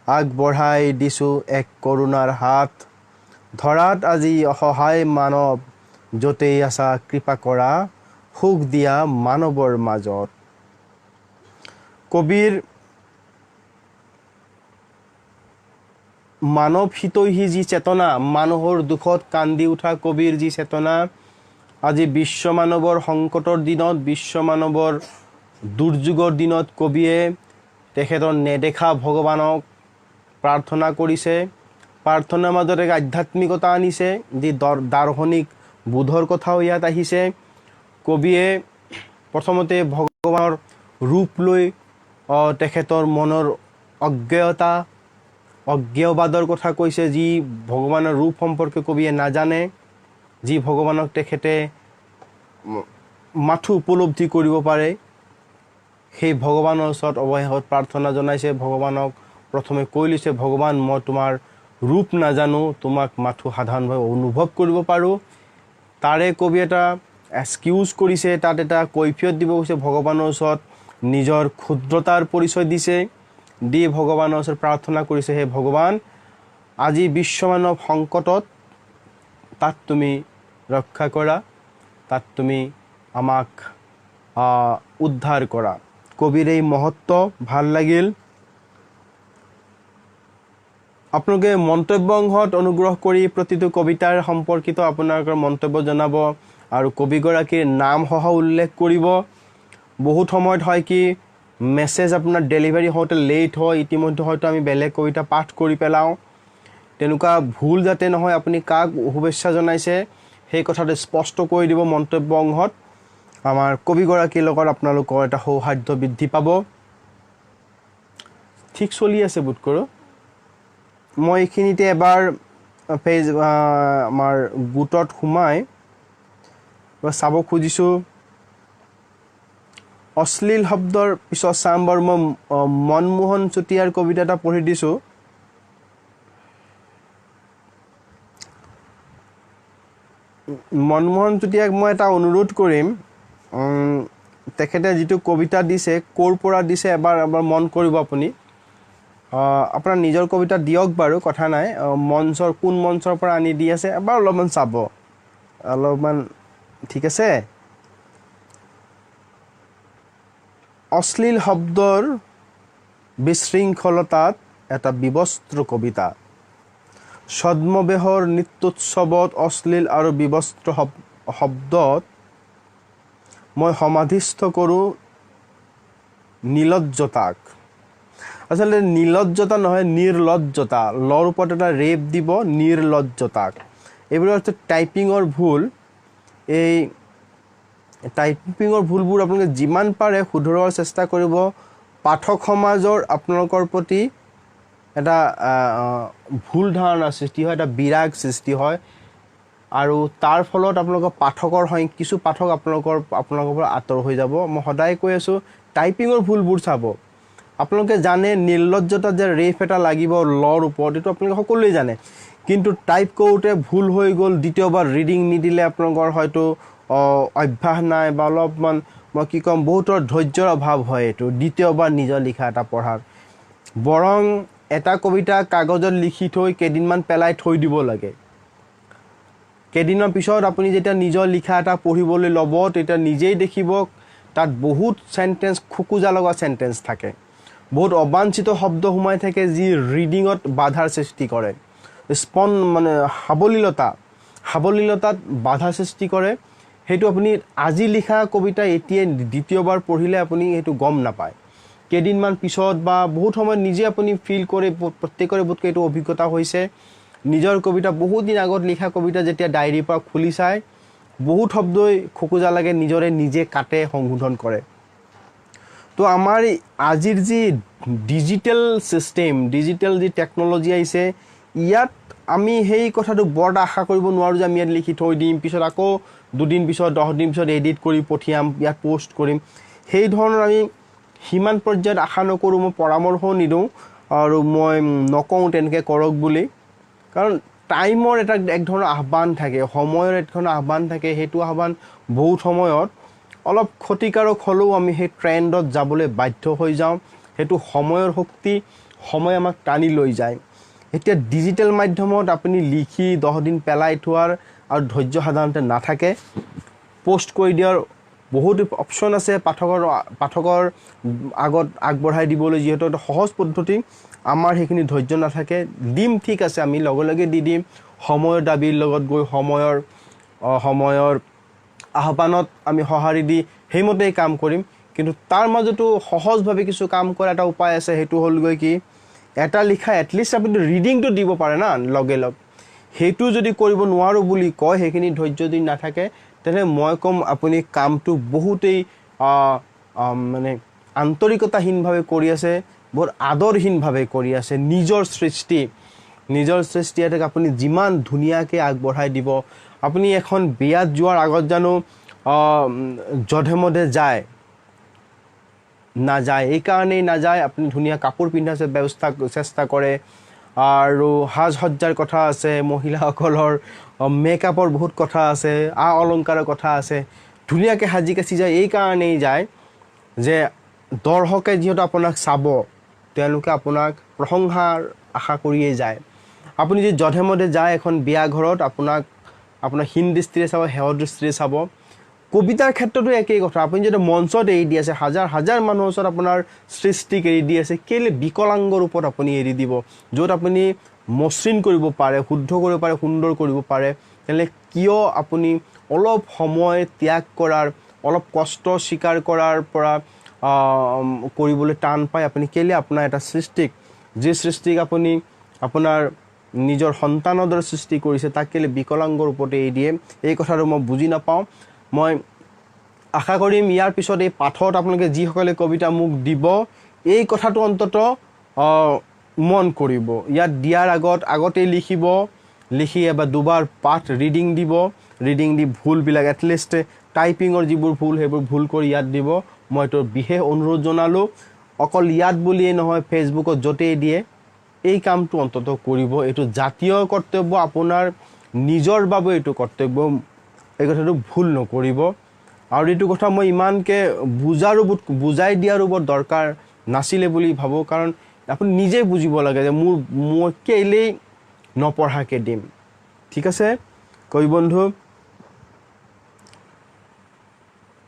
আগবঢ়াই দিছোঁ এক কৰোণাৰ হাত, ধৰাত আজি অসহায় মানৱ য'তেই আছা কৃপা কৰা, সুখ দিয়া মানৱৰ মাজত। কবিৰ মানৱ হিতৈষী যি চেতনা, মানুহৰ দুখত কান্দি উঠা কবিৰ যি চেতনা, আজি বিশ্ব মানৱৰ সংকটৰ দিনত, বিশ্ব মানৱৰ দুৰ্যোগৰ দিনত কবিয়ে তেখেতৰ নেদেখা ভগৱানক প্ৰাৰ্থনা কৰিছে, প্ৰাৰ্থনাৰ মাজত এক আধ্যাত্মিকতা আনিছে, যি দাৰ্শনিক বোধৰ কথাও ইয়াত আহিছে। কবিয়ে প্ৰথমতে ভগৱানৰ ৰূপ লৈ তেখেতৰ মনৰ অজ্ঞেয়বাদৰ কথা কৈছে, যি ভগৱানৰ ৰূপ সম্পৰ্কে কবিয়ে নাজানে, যি ভগৱানক তেখেতে মাথো উপলব্ধি কৰিব পাৰে, সেই ভগৱানৰ ওচৰত অৱশেষত প্ৰাৰ্থনা জনাইছে। ভগৱানক প্ৰথমে কৈ লৈছে, ভগৱান মই তোমাৰ ৰূপ নাজানো, তোমাক মাথো সাধাৰণভাৱে অনুভৱ কৰিব পাৰোঁ। তাৰে কবি এটা এক্সকিউজ কৰিছে, তাত এটা কৈফিয়ত দিব গৈছে ভগৱানৰ ওচৰত, নিজৰ ক্ষুদ্ৰতাৰ পৰিচয় দিছে, দি ভগৱানৰ ওচৰত প্ৰাৰ্থনা কৰিছে, হে ভগৱান আজি বিশ্বমানৱ সংকটত তাত তুমি ৰক্ষা কৰা, তাত তুমি আমাক উদ্ধাৰ কৰা। কবিৰ এই মহত্ব ভাল লাগিল। আপোনালোকে মন্তব্য অংশত অনুগ্ৰহ কৰি প্ৰতিটো কবিতাৰ সম্পৰ্কিত আপোনালোকৰ মন্তব্য জনাব আৰু কবিগৰাকীৰ নাম সহ উল্লেখ কৰিব। বহুত সময়ত হয় কি মেছেজ আপোনাৰ ডেলিভাৰী হওঁতে লেট হয়, ইতিমধ্যে হয়তো আমি বেলেগ কবিতা পাঠ কৰি পেলাওঁ, তেনেকুৱা ভুল যাতে নহয়, আপুনি কাক শুভেচ্ছা জনাইছে সেই কথাটো স্পষ্ট কৰি দিব মন্তব্য অংশত। আমাৰ কবিগৰাকীৰ লগত আপোনালোকৰ এটা সৌহাৰ্দ্য বৃদ্ধি পাব। ঠিক চলি আছে বোধ কৰোঁ। মই এইখিনিতে এবাৰ আমাৰ গোটত সোমাই চাব খুজিছোঁ। অশ্লীল শব্দৰ পিছত চাম বাৰু। মই মনমোহন চুতীয়াৰ কবিতা এটা পঢ়ি দিছোঁ। মনমোহন চুতীয়াক মই এটা অনুৰোধ কৰিম, তেখেতে যিটো কবিতা দিছে ক'ৰ পৰা দিছে এবাৰ মন কৰিব আপুনি। আপোনাৰ নিজৰ কবিতা দিয়ক বাৰু, কথা নাই, কোন মঞ্চৰ পৰা আনি দি আছে এবাৰ অলপমান চাব, অলপমান, ঠিক আছে। অশ্লীল শব্দৰ বিশৃংখলতাত এটা বিবস্ত্ৰ কবিতা, ছদ্মবেহৰ নৃত্যোৎসৱত অশ্লীল আৰু বিবস্ত্ৰ শব্দত মই সমাধিস্থ কৰোঁ নীলজ্জতাক। আচলতে নীলজ্জতা নহয়, নিৰ্লজ্জতা, লৰ ওপৰত এটা ৰেপ দিব, নিৰ্লজ্জতাক। এইবোৰ হচ্ছে টাইপিঙৰ ভুল। এই টাইপিঙৰ ভুলবোৰ আপোনালোকে যিমান পাৰে শুধৰোৱাৰ চেষ্টা কৰিব। পাঠক সমাজৰ আপোনালোকৰ প্ৰতি এটা ভুল ধাৰণা সৃষ্টি হয়, এটা বিৰাগ সৃষ্টি হয়, আৰু তাৰ ফলত আপোনালোকৰ পাঠকৰ কিছু পাঠক আপোনালোকৰ পৰা আঁতৰ হৈ যাব। মই সদায় কৈ আছোঁ, টাইপিঙৰ ভুলবোৰ চাব। আপোনালোকে জানে নিৰ্লজ্জতা যে ৰেফ এটা লাগিব লৰ ওপৰত, এইটো আপোনালোকে সকলোৱে জানে, কিন্তু টাইপ কৰোঁতে ভুল হৈ গ'ল, দ্বিতীয়বাৰ ৰিডিং নিদিলে আপোনালোকৰ হয়তো অভ্যাস নাই বা অলপমান মই কি ক'ম, বহুতৰ ধৈৰ্যৰ অভাৱ হয় এইটো দ্বিতীয়বাৰ নিজৰ লিখা এটা পঢ়াৰ। বৰং এটা কবিতা কাগজত লিখি থৈ কেইদিনমান পেলাই থৈ দিব লাগে। কেইদিনৰ পিছত আপুনি যেতিয়া নিজৰ লিখা এটা পঢ়িবলৈ ল'ব, তেতিয়া নিজেই দেখিব তাত বহুত চেণ্টেঞ্চ, খোকোজা লগা চেণ্টেঞ্চ থাকে, বহুত অবাঞ্ছিত শব্দ সোমাই থাকে, যি ৰিডিঙত বাধাৰ সৃষ্টি কৰে, সাৱলীলতাত বাধা সৃষ্টি কৰে। সেইটো আপুনি আজি লিখা কবিতা এতিয়াই দ্বিতীয়বাৰ পঢ়িলে আপুনি সেইটো গম নাপায়। কেইদিনমান পিছত বা বহুত সময়ত নিজে আপুনি ফিল কৰে, প্ৰত্যেকৰে বোধকৈ এইটো অভিজ্ঞতা হৈছে। নিজৰ কবিতা বহুত দিন আগত লিখা কবিতা যেতিয়া ডায়েৰীৰ পৰা খুলি চায়, বহুত শব্দই খোকোজা লাগে নিজৰে নিজে কাটে সংশোধন কৰে তো আমাৰ আজিৰ যি ডিজিটেল চিষ্টেম ডিজিটেল যি টেকন'লজি আহিছে ইয়াত আমি সেই কথাটো বৰ আশা কৰিব নোৱাৰোঁ যে আমি ইয়াত লিখি থৈ দিম পিছত আকৌ 2 দিন পিছত 10 দিন পিছত এডিট কৰি পঠিয়াম ইয়াত পোষ্ট কৰিম সেই ধৰণৰ আমি সিমান পৰ্যায়ত আশা নকৰোঁ মই পৰামৰ্শও নিদিওঁ আৰু মই নকওঁ তেনেকৈ কৰক বুলি কাৰণ টাইমৰ এটা এক ধৰণৰ আহ্বান থাকে সময়ৰ এক ধৰণৰ আহ্বান থাকে সেইটো আহ্বান বহুত সময়ত অলপ ক্ষতিকাৰক হ'লেও আমি সেই ট্ৰেণ্ডত যাবলৈ বাধ্য হৈ যাওঁ সেইটো সময়ৰ শক্তি সময় আমাক টানি লৈ যায় এতিয়া ডিজিটেল মাধ্যমত আপুনি লিখি 10 দিন পেলাই থোৱাৰ আৰু ধৈৰ্য সাধাৰণতে নাথাকে পোষ্ট কৰি দিয়াৰ বহুত অপশ্যন আছে পাঠকৰ আগত আগবঢ়াই দিবলৈ যিহেতু এটা সহজ পদ্ধতি আমাৰ সেইখিনি ধৈৰ্য নাথাকে দিম ঠিক আছে আমি লগে লগে দি দিম সময়ৰ দাবীৰ লগত গৈ সময়ৰ আহ্বানত আমি সঁহাৰি দি সেইমতেই কাম কৰিম কিন্তু তাৰ মাজতো সহজভাৱে কিছু কাম কৰা এটা উপায় আছে সেইটো হ'লগৈ কি এটা লিখা এটলিষ্ট আপুনি ৰিডিংটো দিব পাৰে না লগে লগ সেইটো যদি কৰিব নোৱাৰোঁ বুলি কয় সেইখিনি ধৈৰ্য যদি নাথাকে তেনে মই ক'ম আপুনি কামটো বহুতেই মানে আন্তৰিকতাহীনভাৱে কৰি আছে বহুত আদৰহীনভাৱে কৰি আছে নিজৰ সৃষ্টি এটাক আপুনি যিমান ধুনীয়াকৈ আগবঢ়াই দিব আপুনি এখন বিয়াত যোৱাৰ আগত জানো যধে মধে নাযায় এইকাৰণেই নাযায় আপুনি ধুনীয়া কাপোৰ পিন্ধাৰ চেষ্টা কৰে আৰু সাজ সজ্জাৰ কথা আছে মহিলাসকলৰ মেকআপৰ বহুত কথা আছে অলংকাৰৰ কথা আছে ধুনীয়াকৈ সাজি কাচি যায় এইকাৰণেই যায় যে দৰ্শকে যিহেতু আপোনাক চাব তেওঁলোকে আপোনাক প্ৰশংসাৰ আশা কৰিয়েই যায় আপুনি যদি যধে মধে যায় এখন বিয়া ঘৰত আপোনাৰ হীন দৃষ্টিৰে চাব হেয় দৃষ্টিৰে চাব কবিতাৰ ক্ষেত্ৰতো একেই কথা আপুনি যদি মঞ্চত এৰি দি আছে হাজাৰ মানুহৰ ওচৰত আপোনাৰ সৃষ্টিক এৰি দি আছে কেলে বিকলাংগ ৰূপত আপুনি এৰি দিব য'ত আপুনি মসৃণ কৰিব পাৰে শুদ্ধ কৰিব পাৰে সুন্দৰ কৰিব পাৰে তেনে কিয় আপুনি অলপ সময় ত্যাগ কৰাৰ অলপ কষ্ট স্বীকাৰ কৰাৰ পৰা কৰিবলৈ টান পায় আপুনি কেলে আপোনাৰ এটা সৃষ্টিক আপুনি আপোনাৰ নিজৰ সন্তানৰ দৰে সৃষ্টি কৰিছে তাক কেলে বিকলাংগ ৰূপতে এৰি দিয়ে এই কথাটো মই বুজি নাপাওঁ মই আশা কৰিম ইয়াৰ পিছত এই পাঠত আপোনালোকে যিসকলে কবিতা মোক দিব এই কথাটো অন্তত মন কৰিব ইয়াত দিয়াৰ আগতেই লিখি এবাৰ দুবাৰ পাঠ ৰিডিং দি ভুলবিলাক এটলিষ্ট টাইপিঙৰ যিবোৰ ভুল সেইবোৰ ভুল কৰি ইয়াত দিব মই এইটো বিশেষ অনুৰোধ জনালোঁ অকল ইয়াত বুলিয়েই নহয় ফেচবুকত য'তেই দিয়ে এই কামটো অন্তত কৰিব এইটো জাতীয় কৰ্তব্য আপোনাৰ নিজৰ বাবে এইটো কৰ্তব্য এই কথাটো ভুল নকৰিব আৰু এইটো কথা মই ইমানকৈ বুজাই দিয়াৰো বৰ দৰকাৰ নাছিলে বুলি ভাবোঁ কাৰণ আপুনি নিজেই বুজিব লাগে যে মই কেলেই নপঢ়াকৈ দিম ঠিক আছে কবি বন্ধু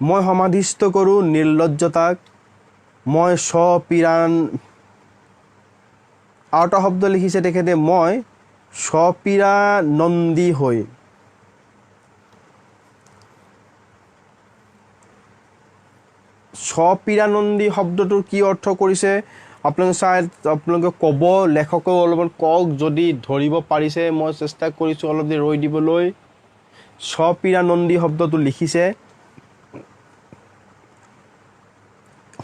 মই সমাধিস্থ কৰোঁ নিৰ্লজ্জতাক মই আৰু এটা শব্দ লিখিছে তেখেতে মই স্বপীড়ানন্দী হৈ স্বপীড়ানন্দী শব্দটোৰ কি অৰ্থ কৰিছে আপোনালোকে ক'ব লেখকেও অলপমান কওক যদি ধৰিব পাৰিছে মই চেষ্টা কৰিছোঁ অলপ দেৰি ৰৈ দিবলৈ স্বপীড়ানন্দী শব্দটো লিখিছে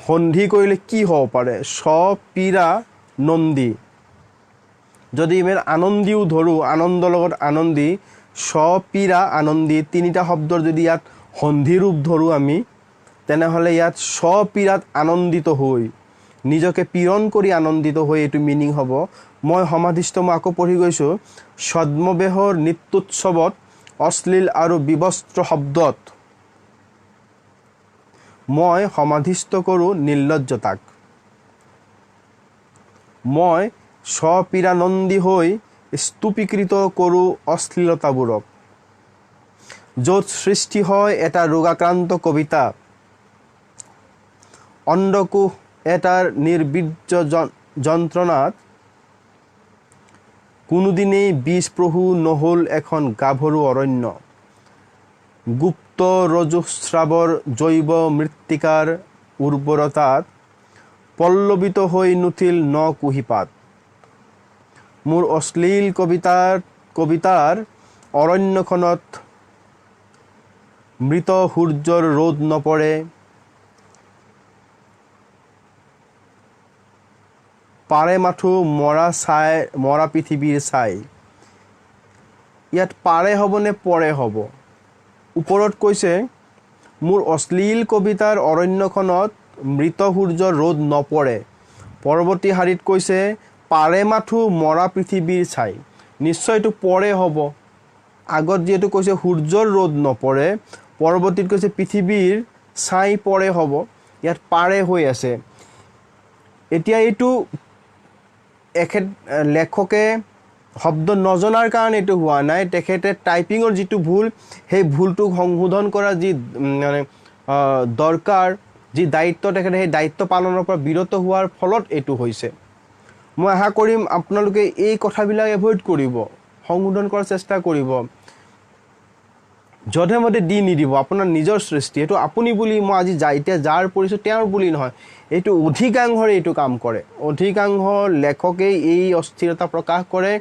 সন্ধি কৰিলে কি হ'ব পাৰে স্বপীড়ানন্দী যদি ইমান আনন্দীও ধৰোঁ আনন্দৰ লগত আনন্দী স্বপীড়া আনন্দী তিনিটা শব্দৰ যদি ইয়াত সন্ধি ৰূপ ধৰোঁ আমি তেনেহ'লে ইয়াত স্বপীড়াত আনন্দিত হৈ নিজকে পীড়ন কৰি আনন্দিত হৈ এইটো মিনিং হ'ব মই সমাধিস্থ মই আকৌ পঢ়ি গৈছোঁ ছদ্মবেহৰ নৃত্যোৎসৱত অশ্লীল আৰু বিবস্ত্ৰ শব্দত মই সমাধিস্থ কৰোঁ নিৰ্লজ্জতাক মই স্বপীড়ানন্দী হৈ স্তূপীকৃত কৰোঁ অশ্লীলতাবোৰক য'ত সৃষ্টি হয় এটা ৰোগাক্ৰান্ত কবিতা অন্ধকোষ এটাৰ নিৰ্বীৰ্য যন্ত্ৰণাত কোনোদিনেই বিষপ্ৰভু নহ'ল এখন গাভৰু অৰণ্য গুপ্ত ৰজস্ৰাৱৰ জৈৱ মৃত্তিকাৰ উৰ্বৰতাত পল্লৱিত হৈ নুঠিল ন কুঁহিপাত মোৰ অশ্লীল কবিতাৰ অৰণ্যখনত মৃত সূৰ্যৰ ৰ'দ নপৰে পাৰে মাথো মৰা পৃথিৱীৰ ছাই ইয়াত পাৰে হ'ব নে পৰে হ'ব ওপৰত কৈছে মোৰ অশ্লীল কবিতাৰ অৰণ্যখনত মৃত সূৰ্যৰ ৰ'দ নপৰে পৰৱৰ্তী শাৰীত কৈছে পাৰে মাথো মৰা পৃথিৱীৰ ছাই নিশ্চয় এইটো পৰে হ'ব আগত যেহেতু কৈছে সূৰ্যৰ ৰ'দ নপৰে পৰৱৰ্তীত কৈছে পৃথিৱীৰ ছাই পৰে হ'ব ইয়াত পাৰে হৈ আছে এতিয়া এইটো লেখকে শব্দ নজনাৰ কাৰণে এইটো হোৱা নাই তেখেতে টাইপিঙৰ যিটো ভুল সেই ভুলটো সংশোধন কৰা যি মানে দৰকাৰ যি দায়িত্ব তেখেতে সেই দায়িত্ব পালনৰ পৰা বিৰত হোৱাৰ ফলত এইটো হৈছে মই আশা কৰিম আপোনালোকে এই কথাবিলাক এভয়েড কৰিব সংশোধন কৰাৰ চেষ্টা কৰিব যধে মধে দি নিদিব আপোনাৰ নিজৰ সৃষ্টি এইটো আপুনি বুলি মই আজি এতিয়া যাৰ পৰিছোঁ তেওঁৰ বুলি নহয় এইটো অধিকাংশৰে এইটো কাম কৰে অধিকাংশ লেখকেই এই অস্থিৰতা প্ৰকাশ কৰে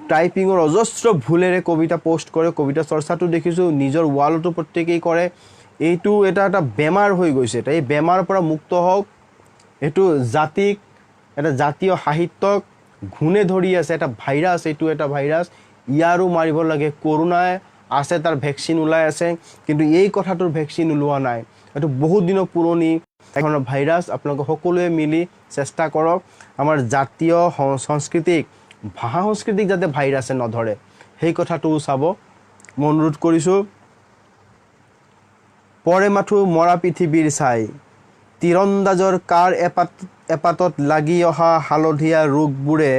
টাইপিঙৰ অজস্ৰ ভুলেৰে কবিতা পোষ্ট কৰে কবিতা চৰ্চাটো দেখিছোঁ নিজৰ ৱালতো প্ৰত্যেকেই কৰে এইটো এটা বেমাৰ হৈ গৈছে এই বেমাৰৰ পৰা মুক্ত হওক এইটো জাতিক এটা জাতীয় সাহিত্যক ঘূণে ধৰি আছে এটা ভাইৰাছ এইটো এটা ভাইৰাছ ইয়াৰো মাৰিব লাগে কৰোনাই আছে তাৰ ভেকচিন ওলাই আছে কিন্তু এই কথাটোৰ ভেকচিন ওলোৱা নাই এইটো বহুত দিনৰ পুৰণি এখন ভাইৰাছ আপোনালোকে সকলোৱে মিলি চেষ্টা কৰক আমাৰ জাতীয় সংস্কৃতিক ভাষা সংস্কৃতিক যাতে ভাইৰাছে নধৰে সেই কথাটোও চাব মই অনুৰোধ কৰিছোঁ পৰে মাথো মৰা পৃথিৱীৰ ছাই তীৰন্দাজৰ কাৰ এপাতত লাগি অহা হালধীয়া ৰোগবোৰে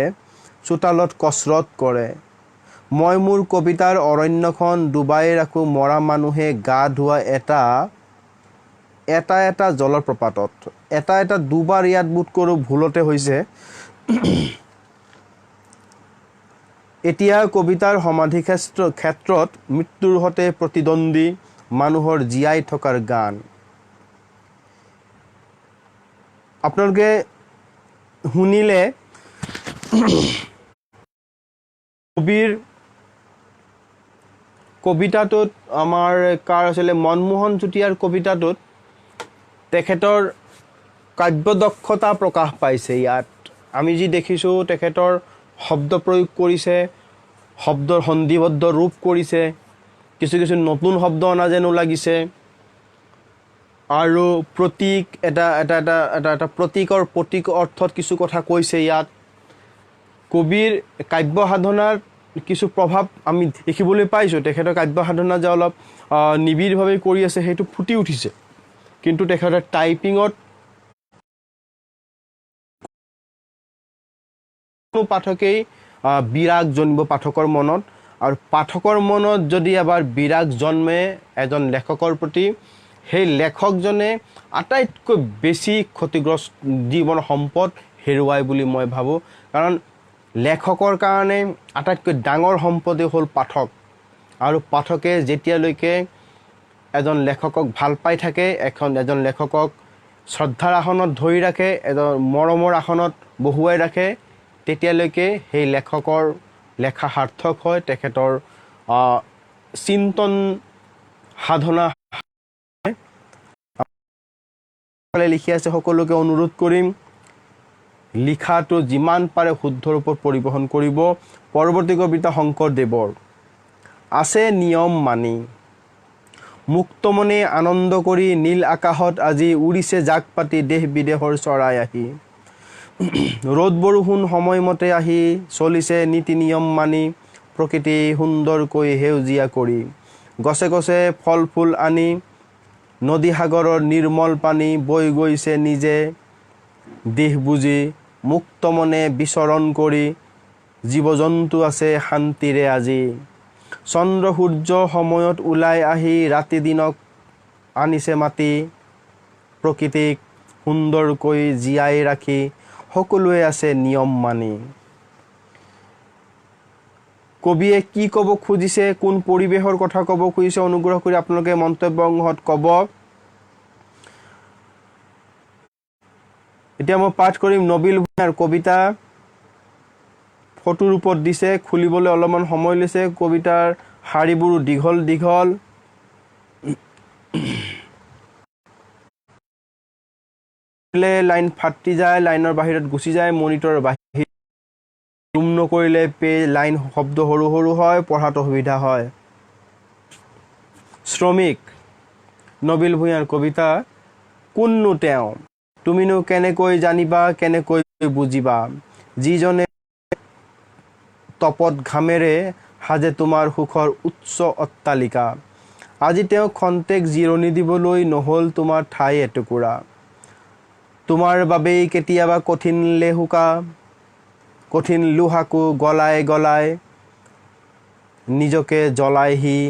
চোতালত কচৰত কৰে মই মোৰ কবিতাৰ অৰণ্যখন ডুবাই ৰাখোঁ মৰা মানুহে গা ধোৱা এটা জলপ্ৰপাতত এটা দুবাৰ ইয়াত বোধ কৰোঁ ভুলতে হৈছে এতিয়া কবিতাৰ সমাধি ক্ষেত্ৰত মৃত্যুৰ সৈতে প্ৰতিদ্বন্দ্বী মানুহৰ জীয়াই থকাৰ গান আপোনালোকে শুনিলে কবিৰ কবিতাটোত আমাৰ কাৰ আছিলে মনমোহন চুতীয়াৰ কবিতাটোত তেখেতৰ কাব্যদক্ষতা প্ৰকাশ পাইছে ইয়াত আমি যি দেখিছোঁ তেখেতৰ শব্দ প্ৰয়োগ কৰিছে শব্দৰ সন্ধিবদ্ধ ৰূপ কৰিছে কিছু নতুন শব্দ অনা যেনো লাগিছে আৰু প্ৰতীক এটা প্ৰতীকৰ অৰ্থত কিছু কথা কৈছে ইয়াত কবিৰ কাব্য সাধনাৰ কিছু প্ৰভাৱ আমি দেখিবলৈ পাইছোঁ তেখেতৰ কাব্য সাধনা যে অলপ নিবিড়ভাৱে কৰি আছে সেইটো ফুটি উঠিছে কিন্তু তেখেতৰ টাইপিঙত পাঠকেই বিৰাগ জন্মিব পাঠকৰ মনত আৰু পাঠকৰ মনত যদি এবাৰ বিৰাগ জন্মে এজন লেখকৰ প্ৰতি সেই লেখকজনে আটাইতকৈ বেছি ক্ষতিগ্ৰস্ত জীৱন সম্পদ হেৰুৱায় বুলি মই ভাবোঁ কাৰণ লেখকৰ কাৰণে আটাইতকৈ ডাঙৰ সম্পদেই হ'ল পাঠক আৰু পাঠকে যেতিয়ালৈকে এজন লেখকক ভাল পাই থাকে এজন লেখকক শ্ৰদ্ধাৰ আসনত ধৰি ৰাখে এজন মৰমৰ আসনত বহুৱাই ৰাখে তেতিয়ালৈকে সেই লেখকৰ লেখা সাৰ্থক হয় তেখেতৰ চিন্তন সাধনা লিখি আছে সকলোকে অনুৰোধ কৰিম লিখাটো যিমান পাৰে শুদ্ধ ৰূপত পৰিবহন কৰিব পৰৱৰ্তী কবিতা শংকৰদেৱৰ আছে নিয়ম মানি মুক্ত মনে আনন্দ কৰি নীল আকাশত আজি উৰিছে জাক পাতি দেশ বিদেশৰ চৰাই আহি ৰ'দ বৰষুণ সময়মতে আহি চলিছে নীতি নিয়ম মানি প্ৰকৃতি সুন্দৰকৈ সেউজীয়া কৰি গছে গছে ফল ফুল আনি নদী সাগৰৰ নিৰ্মল পানী বৈ গৈছে নিজে দেশ বুজি মুক্ত মনে বিচৰণ কৰি জীৱ জন্তু আছে শান্তিৰে আজি চন্দ্ৰ সূৰ্য সময়ত ওলাই আহি ৰাতি দিনক আনিছে মাতি প্ৰকৃতিক সুন্দৰকৈ জীয়াই ৰাখি সকলোৱে আছে নিয়ম মানি কবিয়ে কি ক'ব খুজিছে কোন পৰিৱেশৰ কথা ক'ব খুজিছে অনুগ্ৰহ কৰি আপোনালোকে মন্তব্য অংশত ক'ব এতিয়া মই পাঠ কৰিম নবিল ভূঞাৰ কবিতা ফটো ৰূপত দিছে খুলিবলৈ অলপমান সময় লৈছে কবিতাৰ শাৰীবোৰ দীঘল লাইন ফাটি যায়, লাইনৰ বাহিৰত গুচি যায়, মনিটৰৰ বাহিৰত জুম নকৰিলে লাইন শব্দ সৰু সৰু হয়, পঢ়াত অসুবিধা হয়। শ্ৰমিক নবিল ভূঞাৰ কবিতা। কোননো তেওঁ, তুমিনো কেনেকৈ জানিবা, কেনেকৈ বুজিবা, যিজনে তপত ঘামেৰে সাজে তোমাৰ সুখৰ উচ্চ অট্টালিকা। আজি তেওঁ খন্তেক জিৰণি দিবলৈ নহ'ল তোমাৰ ঠাই এটুকুৰা। তোমাৰ বাবেই কেতিয়াবা কঠিন লেহুকা, কঠিন লোহাকো গলাই গলাই নিজকে জ্বলাইহি।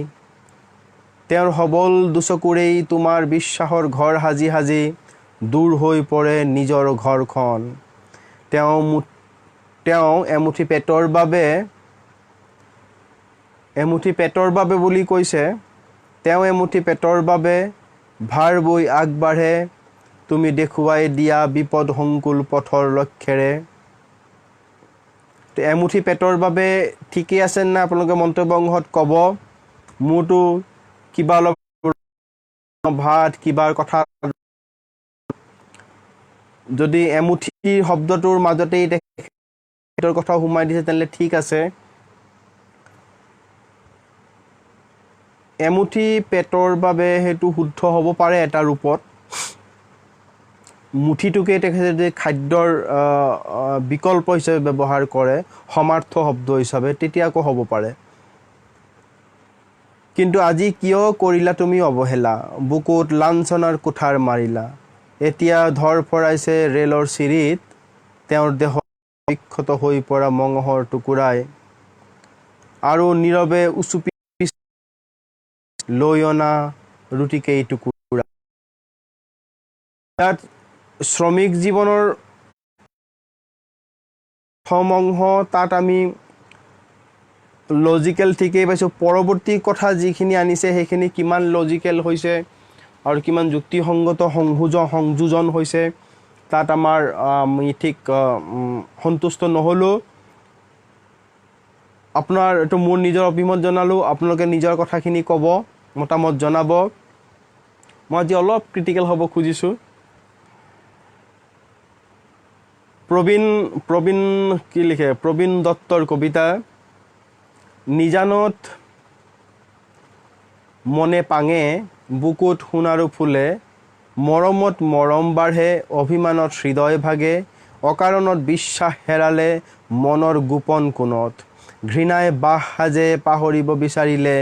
তেওঁৰ সবল দুচকুৰেই তোমাৰ বিশ্বাসৰ ঘৰ সাজি সাজি দূৰ হৈ পৰে নিজৰ ঘৰখন। তেওঁ এমুঠি পেটৰ বাবে বুলি কৈছে। তেওঁ এমুঠি পেটৰ বাবে ভাৰ বৈ আগবাঢ়ে, তুমি দেখুৱাই দিয়া বিপদ সংকুল পথৰ লক্ষ্যেৰে। এমুঠি পেটৰ বাবে ঠিকেই আছে নে আপোনালোকে মন্তব্য অংশত ক'ব। মোৰতো কিবা অলপ ভাত কিবাৰ কথা, যদি এমুঠি শব্দটোৰ মাজতেই পেটৰ কথা সোমাই দিছে তেনেহ'লে ঠিক আছে। এমুঠি পেটৰ বাবে সেইটো শুদ্ধ হ'ব পাৰে এটা ৰূপত। মুঠিটোকে তেখেতে যদি খাদ্যৰ বিকল্প হিচাপে ব্যৱহাৰ কৰে, সমাৰ্থ শব্দ হিচাপে, তেতিয়া আকৌ হ'ব পাৰে। কিন্তু আজি কিয় কৰিলা তুমি অৱহেলা, বুকুত লাঞ্ছনাৰ কুঠাৰ মাৰিলা। এতিয়া ধৰ ফৰাইছে ৰেলৰ চিৰিত, তেওঁৰ দেহ বিক্ষত হৈ পৰা মঙহৰ টুকুৰাই। আৰু নীৰৱে উচুপি লৈ অনা ৰুটিকেই টুকুৰা। ইয়াত শ্ৰমিক জীৱনৰ প্ৰথম অংশ, তাত আমি লজিকেল ঠিকেই পাইছোঁ। পৰৱৰ্তী কথা যিখিনি আনিছে সেইখিনি কিমান লজিকেল হৈছে আৰু কিমান যুক্তিসংগত সংযোজন হৈছে, তাত আমাৰ আমি ঠিক সন্তুষ্ট নহ'লোঁ। আপোনাৰ এইটো মোৰ নিজৰ অভিমত জনালোঁ, আপোনালোকে নিজৰ কথাখিনি ক'ব, মতামত জনাব। মই আজি অলপ ক্ৰিটিকেল হ'ব খুজিছোঁ। প্ৰবীণ কি লিখে, প্ৰবীণ দত্তৰ কবিতা। নিজানত মনে পাঙে, বুকুত সোণাৰু ফুলে, মৰমত মৰম বাঢ়ে, অভিমানত হৃদয় ভাগে, অকাৰণত বিশ্বাস হেৰালে মনৰ গোপন কোণত, ঘৃণাই বাহ সাজে পাহৰিব বিচাৰিলে,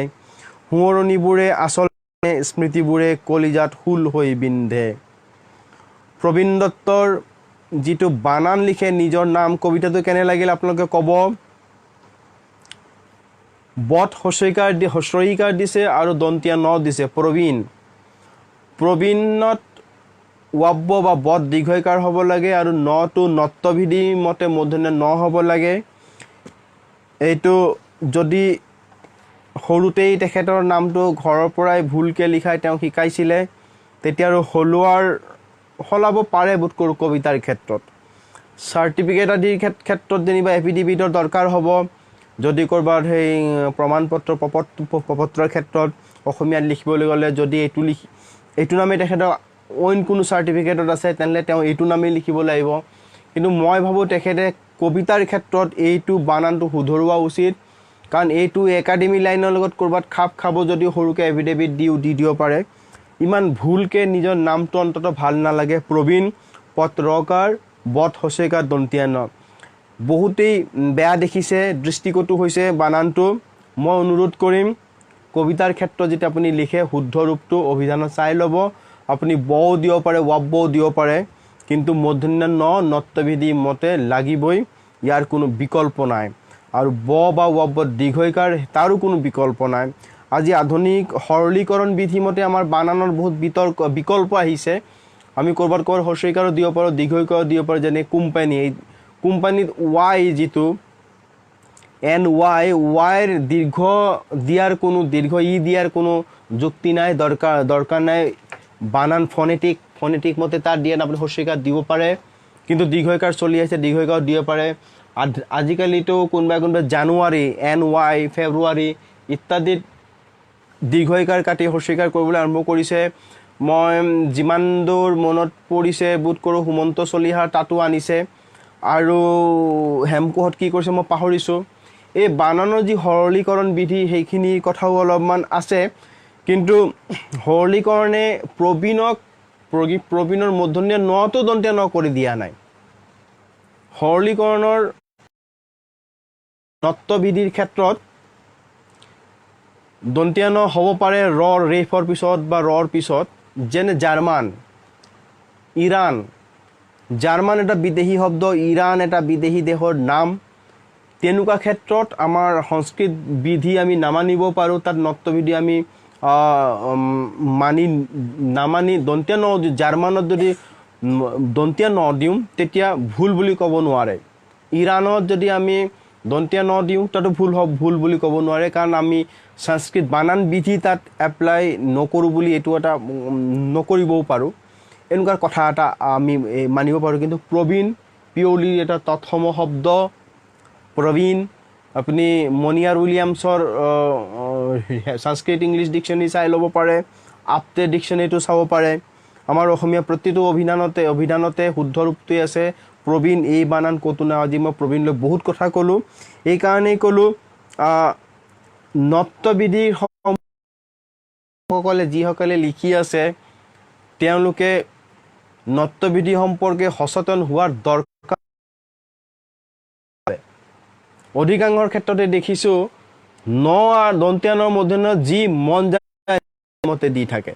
সোঁৱৰণিবোৰে আচলতে স্মৃতিবোৰে কলিজাত হুল হৈ বিন্ধে। প্ৰবীণ দত্তৰ যিটো বানান লিখে নিজৰ নাম, কবিতাটো কেনে লাগিল আপোনালোকে ক'ব। বত হস্ৰইকাৰ দিছে আৰু দন্তীয়া ন দিছে, প্ৰবীণত ৱাব্ব বা বত দীৰ্ঘইকাৰ হ'ব লাগে আৰু নটো নত্ববিধি মতে মূৰ্ধন্য ন হ'ব লাগে। এইটো যদি সৰুতেই তেখেতৰ নামটো ঘৰৰ পৰাই ভুলকৈ লিখাই তেওঁ শিকাইছিলে, তেতিয়া আৰু সলাব পাৰে বোধ কৰোঁ কবিতাৰ ক্ষেত্ৰত। চাৰ্টিফিকেট আদিৰ ক্ষেত্ৰত যেনিবা এফিডেভিটৰ দৰকাৰ হ'ব, যদি ক'ৰবাত সেই প্ৰপত্ৰৰ ক্ষেত্ৰত অসমীয়াত লিখিবলৈ গ'লে যদি এইটো নামেই তেখেতৰ অইন কোনো চাৰ্টিফিকেটত আছে, তেনেহ'লে তেওঁ এইটো নামেই লিখিব লাগিব। কিন্তু মই ভাবোঁ তেখেতে কবিতাৰ ক্ষেত্ৰত এইটো বানানটো শুধৰোৱা উচিত, কাৰণ এইটো একাডেমি লাইনৰ লগত ক'ৰবাত খাপ খাব যদিও সৰুকৈ এফিডেভিট দি দিব পাৰে। ইমান ভুলকৈ নিজৰ নামটো অন্ততঃ ভাল নালাগে। প্ৰবীণ পত ৰকাৰ, বত হস্ৰইকাৰ দন্তীয়া ন, বহুতেই বেয়া দেখিছে, দৃষ্টিকটু হৈছে বানানটো। মই অনুৰোধ কৰিম কবিতাৰ ক্ষেত্ৰত যেতিয়া আপুনি লিখে শুদ্ধ ৰূপটো অভিধানত চাই ল'ব। আপুনি বও দিব পাৰে, ৱাব্বও দিব পাৰে, কিন্তু মূৰ্ধন্য ন নত্ববিধি মতে লাগিবই, ইয়াৰ কোনো বিকল্প নাই। আৰু ব বা ৱাব্বত দীৰ্ঘইকাৰ, তাৰো কোনো বিকল্প নাই। আজি আধুনিক সৰলীকৰণ বিধিমতে আমাৰ বানানৰ বহুত বিকল্প আহিছে। আমি ক'ৰবাত হস্ৰইকাৰো দিব পাৰোঁ, দীৰ্ঘইকাৰো দিব পাৰোঁ। যেনে কোম্পানীত ৱাই যিটো ৱাইৰ দীৰ্ঘ ই দিয়াৰ কোনো যুক্তি নাই, দৰকাৰ নাই। বানান ফনেটিক মতে তাত দিয়ে আপুনি হস্ৰইকাৰ দিব পাৰে, কিন্তু দীৰ্ঘইকাৰ চলি আছে, দীৰ্ঘইকাৰ দিব পাৰে। আজিকালিতো কোনোবাই জানুৱাৰী NY, ফেব্ৰুৱাৰী ইত্যাদিত দীৰ্ঘইকাৰ কাটি হস্ৰইকাৰ কৰিবলৈ আৰম্ভ কৰিছে। মই যিমান দূৰ মনত পৰিছে বোধ কৰোঁ সুমন্ত চলিহাৰ তাতো আনিছে আৰু হেমকোহত কি কৰিছে মই পাহৰিছোঁ। এই বানানৰ যি সৰলীকৰণ বিধি সেইখিনিৰ কথাও অলপমান আছে, কিন্তু সৰলীকৰণে প্ৰবীণৰ মূৰ্ধন্য নটো দন্তীয়া ন কৰি দিয়া নাই। সৰলীকৰণৰ নত্ববিধিৰ ক্ষেত্ৰত দন্তীয়া ন হ'ব পাৰে ৰেফৰ পিছত বা ৰৰ পিছত, যেনে জাৰ্মান, ইৰাণ। জাৰ্মান এটা বিদেশী শব্দ, ইৰাণ এটা বিদেশী দেশৰ নাম। তেনেকুৱা ক্ষেত্ৰত আমাৰ সংস্কৃত বিধি আমি নামানিব পাৰোঁ, তাত নত্ববিধি আমি নামানি দন্তীয়া ন জাৰ্মানত যদি দন্তীয়া ন দিওঁ তেতিয়া ভুল বুলি ক'ব নোৱাৰে। ইৰাণত যদি আমি দন্তীয়া ন দিওঁ তাতো ভুল বুলি ক'ব নোৱাৰে, কাৰণ আমি সংস্কৃত বানান বিধি তাত এপ্লাই নকৰোঁ বুলি এইটো এটা নকৰিবও পাৰোঁ। এনেকুৱা কথা এটা আমি মানিব পাৰোঁ। কিন্তু প্ৰবীণ পিয়ৰলি এটা তৎসম শব্দ। প্ৰবীণ আপুনি মনিয়াৰ উইলিয়ামছৰ সংস্কৃত ইংলিছ ডিকশ্যনেৰী চাই ল'ব পাৰে, আপটে ডিকশ্যনেৰীটো চাব পাৰে। আমাৰ অসমীয়া প্ৰতিটো অভিধানতে শুদ্ধ ৰূপটোৱে আছে প্ৰবীণ, এই বানান ক'তো নাই। আজি মই প্ৰবীণ লৈ বহুত কথা ক'লোঁ, এইকাৰণেই ক'লোঁ নত্ববিধিৰ সকলে যিসকলে লিখি আছে তেওঁলোকে নত্ববিধি সম্পৰ্কে সচেতন হোৱাৰ দৰকাৰ। অধিকাংশৰ ক্ষেত্ৰতে দেখিছোঁ ন আৰু দন্তীয়া নৰ মূৰ্ধন্য যি মন যায় মতে দি থাকে।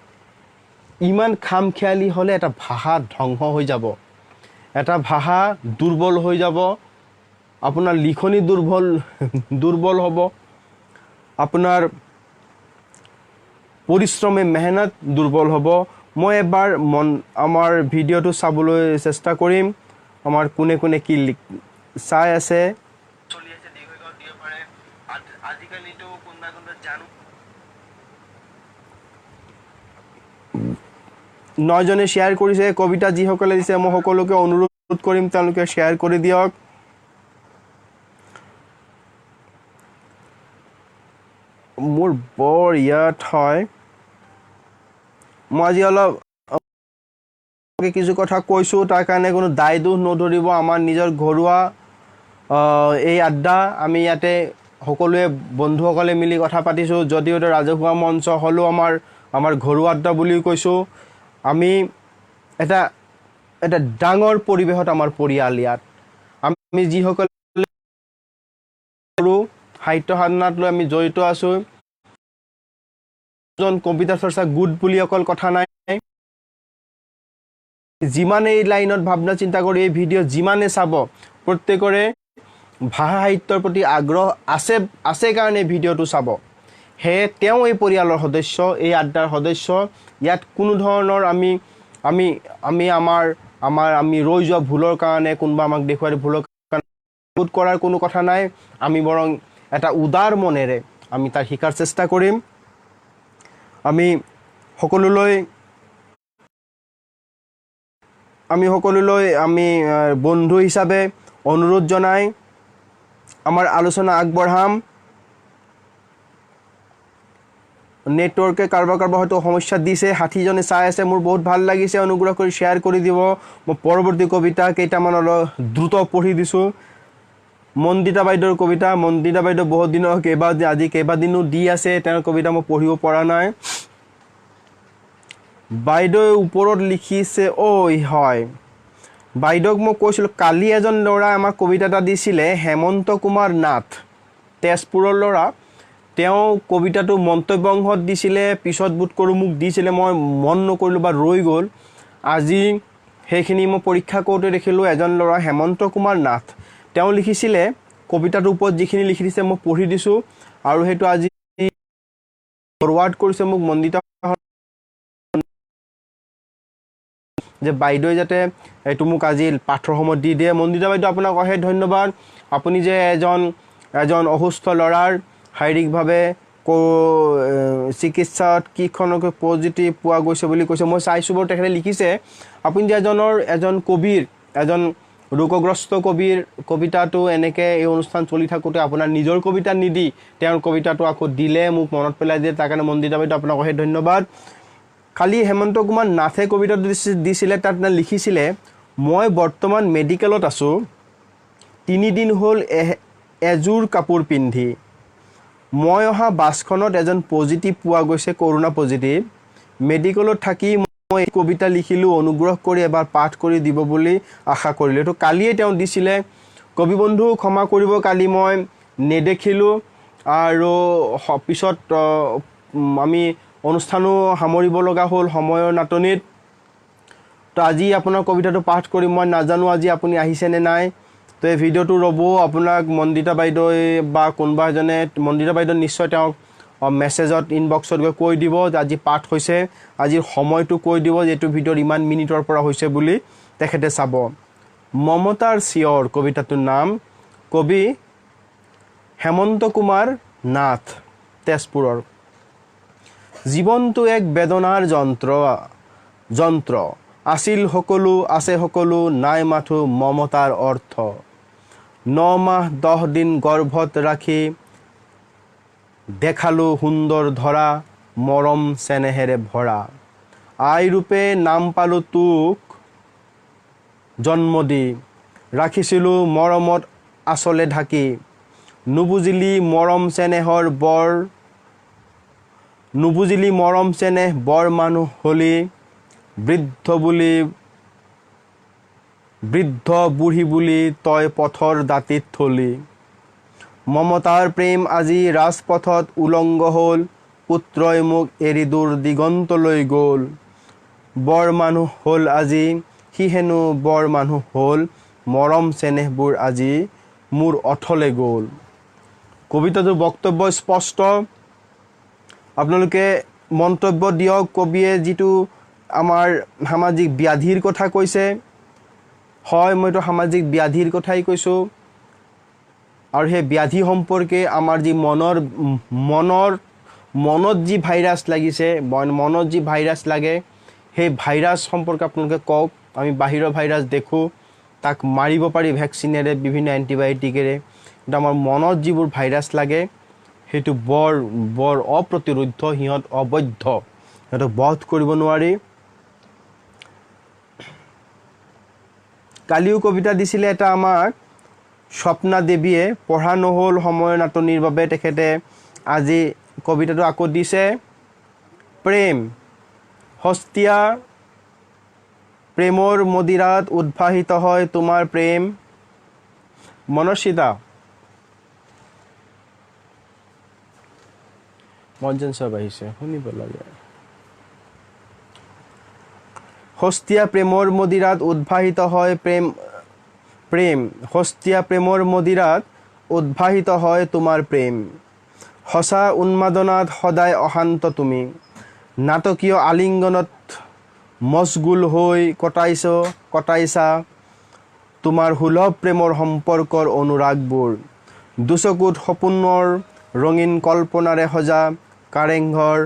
ইমান খামখেয়ালি হ'লে এটা ভাষা ধ্বংস হৈ যাব, এটা ভাষা দুৰ্বল হৈ যাব, আপোনাৰ লিখনি দুৰ্বল হ'ব, আপোনাৰ পৰিশ্ৰমে মেহনত দুৰ্বল হ'ব। মই এবাৰ আমাৰ ভিডিঅ'টো চাবলৈ চেষ্টা কৰিম, আমাৰ কোনে কোনে কি চাই আছে। আজিকালিতো কোনোবা জানো 9 জনে শ্বেয়াৰ কৰিছে। কবিতা যিসকলে দিছে মই সকলোকে অনুৰোধ কৰিম তেওঁলোকে শ্বেয়াৰ কৰি দিয়ক। মোৰ বৰ ইয়াত হয়, মই আজি অলপ কিছু কথা কৈছোঁ, তাৰ কাৰণে কোনো দায় দোষ নধৰিব। আমাৰ নিজৰ ঘৰুৱা এই আড্ডা, আমি ইয়াতে সকলোৱে বন্ধুসকলে মিলি কথা পাতিছোঁ। যদিও এটা ৰাজহুৱা মঞ্চ হ'লেও আমাৰ ঘৰুৱা আড্ডা বুলি কৈছোঁ। আমি এটা ডাঙৰ পৰিৱেশত আমাৰ পৰিয়াল ইয়াত। আমি যিসকলে সাহিত্য সাধনাত লৈ আমি জড়িত আছোঁ। কবিতা চৰ্চা গোট বুলি অকল কথা নাই। যিমানে এই লাইনত ভাৱনা চিন্তা কৰি এই ভিডিঅ' যিমানে চাব, প্ৰত্যেকৰে ভাষা সাহিত্যৰ প্ৰতি আগ্ৰহ আছে কাৰণে ভিডিঅ'টো চাব। সেয়ে তেওঁ এই পৰিয়ালৰ সদস্য, এই আড্ডাৰ সদস্য। ইয়াত কোনো ধৰণৰ আমি ৰৈ যোৱা ভুলৰ কাৰণে, কোনোবা আমাক দেখুৱাই ভুলৰ কাৰণে বোধ কৰাৰ কোনো কথা নাই। আমি বৰং এটা উদাৰ মনেৰে আমি তাৰ শিকাৰ চেষ্টা কৰিম। আমি সকলোলৈ আমি বন্ধু হিচাপে অনুৰোধ জনাই আমাৰ আলোচনা আগবঢ়াম। নেটৱৰ্কে কাৰোবাৰ হয়তো সমস্যা দিছে। 60 জনে চাই আছে, মোৰ বহুত ভাল লাগিছে। অনুগ্ৰহ কৰি শ্বেয়াৰ কৰি দিব। মই পৰৱৰ্তী কবিতা কেইটামান অলপ দ্ৰুত পঢ়ি দিছোঁ। মন্দিতা বাইদেউৰ কবিতা। মন্দিতা বাইদেউ বহুত দিনৰ আজি কেইবাদিনো দি আছে, তেওঁৰ কবিতা মই পঢ়িব পৰা নাই। বাইদেৱে ওপৰত লিখিছে, হয় বাইদেউক মই কৈছিলোঁ, কালি এজন ল'ৰাই আমাক কবিতা এটা দিছিলে, হেমন্ত কুমাৰ নাথ, তেজপুৰৰ ল'ৰা। তেওঁ কবিতাটো মন্তব্য অংশত দিছিলে, পিছত বোধ কৰোঁ মোক দিছিলে, মই মন নকৰিলোঁ বা ৰৈ গ'ল। আজি সেইখিনি মই পৰীক্ষা কৰোঁতে দেখিলোঁ এজন ল'ৰা হেমন্ত কুমাৰ নাথ, তেওঁ লিখিছিলে কবিতাটোৰ ওপৰত যিখিনি লিখি দিছে মই পঢ়ি দিছোঁ। আৰু সেইটো আজি ফৰৱাৰ্ড কৰিছে মোক মন্দিতা, যে বাইদেৱে যাতে এইটো মোক আজি পাঠৰ সময়ত দি দিয়ে। মন্দিতা বাইদেউ আপোনাক অশেষ ধন্যবাদ। আপুনি যে এজন অসুস্থ ল'ৰাৰ শাৰীৰিকভাৱে চিকিৎসাত কিখনকৈ পজিটিভ পোৱা গৈছে বুলি কৈছে। মই চাইছোঁ বাৰু তেখেতে লিখিছে, আপুনি যে এজন কবিৰ, এজন ৰোগগ্ৰস্ত কবিৰ কবিতাটো এনেকৈ এই অনুষ্ঠান চলি থাকোঁতে আপোনাৰ নিজৰ কবিতা নিদি তেওঁৰ কবিতাটো আকৌ দিলে, মোক মনত পেলাই দিয়ে। তাৰ কাৰণে মন্দিতা বাইদেউ আপোনাক অশেষ ধন্যবাদ। কালি হেমন্ত কুমাৰ নাথে কবিতাটো দিছিলে, তাত লিখিছিলে, মই বৰ্তমান মেডিকেলত আছোঁ, 3 দিন হ'ল এযোৰ কাপোৰ পিন্ধি। মই অহা বাছখনত এজন পজিটিভ পোৱা গৈছে, কৰোণা পজিটিভ। মেডিকেলত থাকি মই এই কবিতা লিখিলোঁ, অনুগ্ৰহ কৰি এবাৰ পাঠ কৰি দিব বুলি আশা কৰিলোঁ। এইটো কালিয়ে তেওঁ দিছিলে। কবি বন্ধু ক্ষমা কৰিব, কালি মই নেদেখিলোঁ আৰু পিছত আমি অনুষ্ঠানো সামৰিব লগা হ'ল সময়ৰ নাটনিত। তো আজি আপোনাৰ কবিতাটো পাঠ কৰিম। মই নাজানো আজি আপুনি আহিছে নে নাই। তো এই ভিডিঅ'টো ৰ'ব, আপোনাক মন্দিতা বাইদেৱে বা কোনোবা এজনে, মন্দিতা বাইদেউ নিশ্চয় তেওঁক মেছেজত ইনবক্সত গৈ কৈ দিব যে আজি পাঠ হৈছে, আজিৰ সময়টো কৈ দিব যে এইটো ভিডিঅ'ত ইমান মিনিটৰ পৰা হৈছে বুলি তেখেতে চাব। মমতাৰ চিঞৰ কবিতাটোৰ নাম। কবি হেমন্ত কুমাৰ নাথ, তেজপুৰৰ। জীৱনটো এক বেদনাৰ যন্ত্ৰ আছিল সকলো, আছে সকলো, নাই মাথো মমতাৰ অৰ্থ। 9 মাহ 10 দিন গৰ্ভত ৰাখি দেখালো সুন্দৰ ধৰা, মৰম চেনেহেৰে ভৰা। আই ৰূপে নাম পালো তোক জন্ম দি, ৰাখিছিলোঁ মৰমত আচলে ঢাকি। নুবুজিলি মৰম চেনেহ বৰ মানুহ হলি, বৃদ্ধ বুঢ়ী বুলি তই পথৰ দাঁতিত থলি। মমতাৰ প্ৰেম আজি ৰাজপথত উলংগ হ'ল, পুত্ৰই মোক এৰি দূৰ দিগন্তলৈ গ'ল। বৰ মানুহ হ'ল আজি, সি হেনো বৰ মানুহ হ'ল, মৰম চেনেহবোৰ আজি মোৰ অথলে গ'ল। কবিতাটোৰ বক্তব্য স্পষ্ট। আপোনালোকে মন্তব্য দিয়ক। কবিয়ে যিটো আমাৰ সামাজিক ব্যাধিৰ কথা কৈছে, হয় মইতো সামাজিক ব্যাধিৰ কথাই কৈছোঁ। আৰু সেই ব্যাধি সম্পৰ্কে আমাৰ যি মনত যি ভাইৰাছ লাগিছে, মনত যি ভাইৰাছ লাগে, সেই ভাইৰাছ সম্পৰ্কে আপোনালোকে কওক। আমি বাহিৰৰ ভাইৰাছ দেখোঁ, তাক মাৰিব পাৰি ভেকচিনেৰে, বিভিন্ন এণ্টিবায়'টিকেৰে। কিন্তু আমাৰ মনত যিবোৰ ভাইৰাছ লাগে, সেইটো বৰ অপ্ৰতিৰোধ্য, সিহঁত অবৈধ, সিহঁতক বধ কৰিব নোৱাৰি। কালিও কবিতা দিছিলে এটা আমাক স্বপ্না দেৱীয়ে, পঢ়া নহ'ল সময়ৰ নাটনিৰ বাবে। তেখেতে আজি কবিতাটো আকৌ দিছে। প্ৰেম সস্তীয়া, প্ৰেমৰ মদিৰাত উদ্ভাসিত হয় তোমাৰ প্ৰেম। মনস্বিতা মঞ্জন সব আহিছে, শুনিব লাগে। সস্তীয়া প্ৰেমৰ মদিৰাত উদ্ভাসিত হয় প্ৰেম সস্তীয়া প্ৰেমৰ মদিৰাত উদ্ভাসিত হয় তোমাৰ প্ৰেম। সঁচা উন্মাদনাত সদায় অশান্ত তুমি, নাটকীয় আলিংগনত মচগুল হৈ কটাইছা তোমাৰ সুলভ প্ৰেমৰ সম্পৰ্কৰ অনুৰাগবোৰ। দুচকুত সপোনৰ ৰঙীন কল্পনাৰে সজা কাৰেংঘৰ,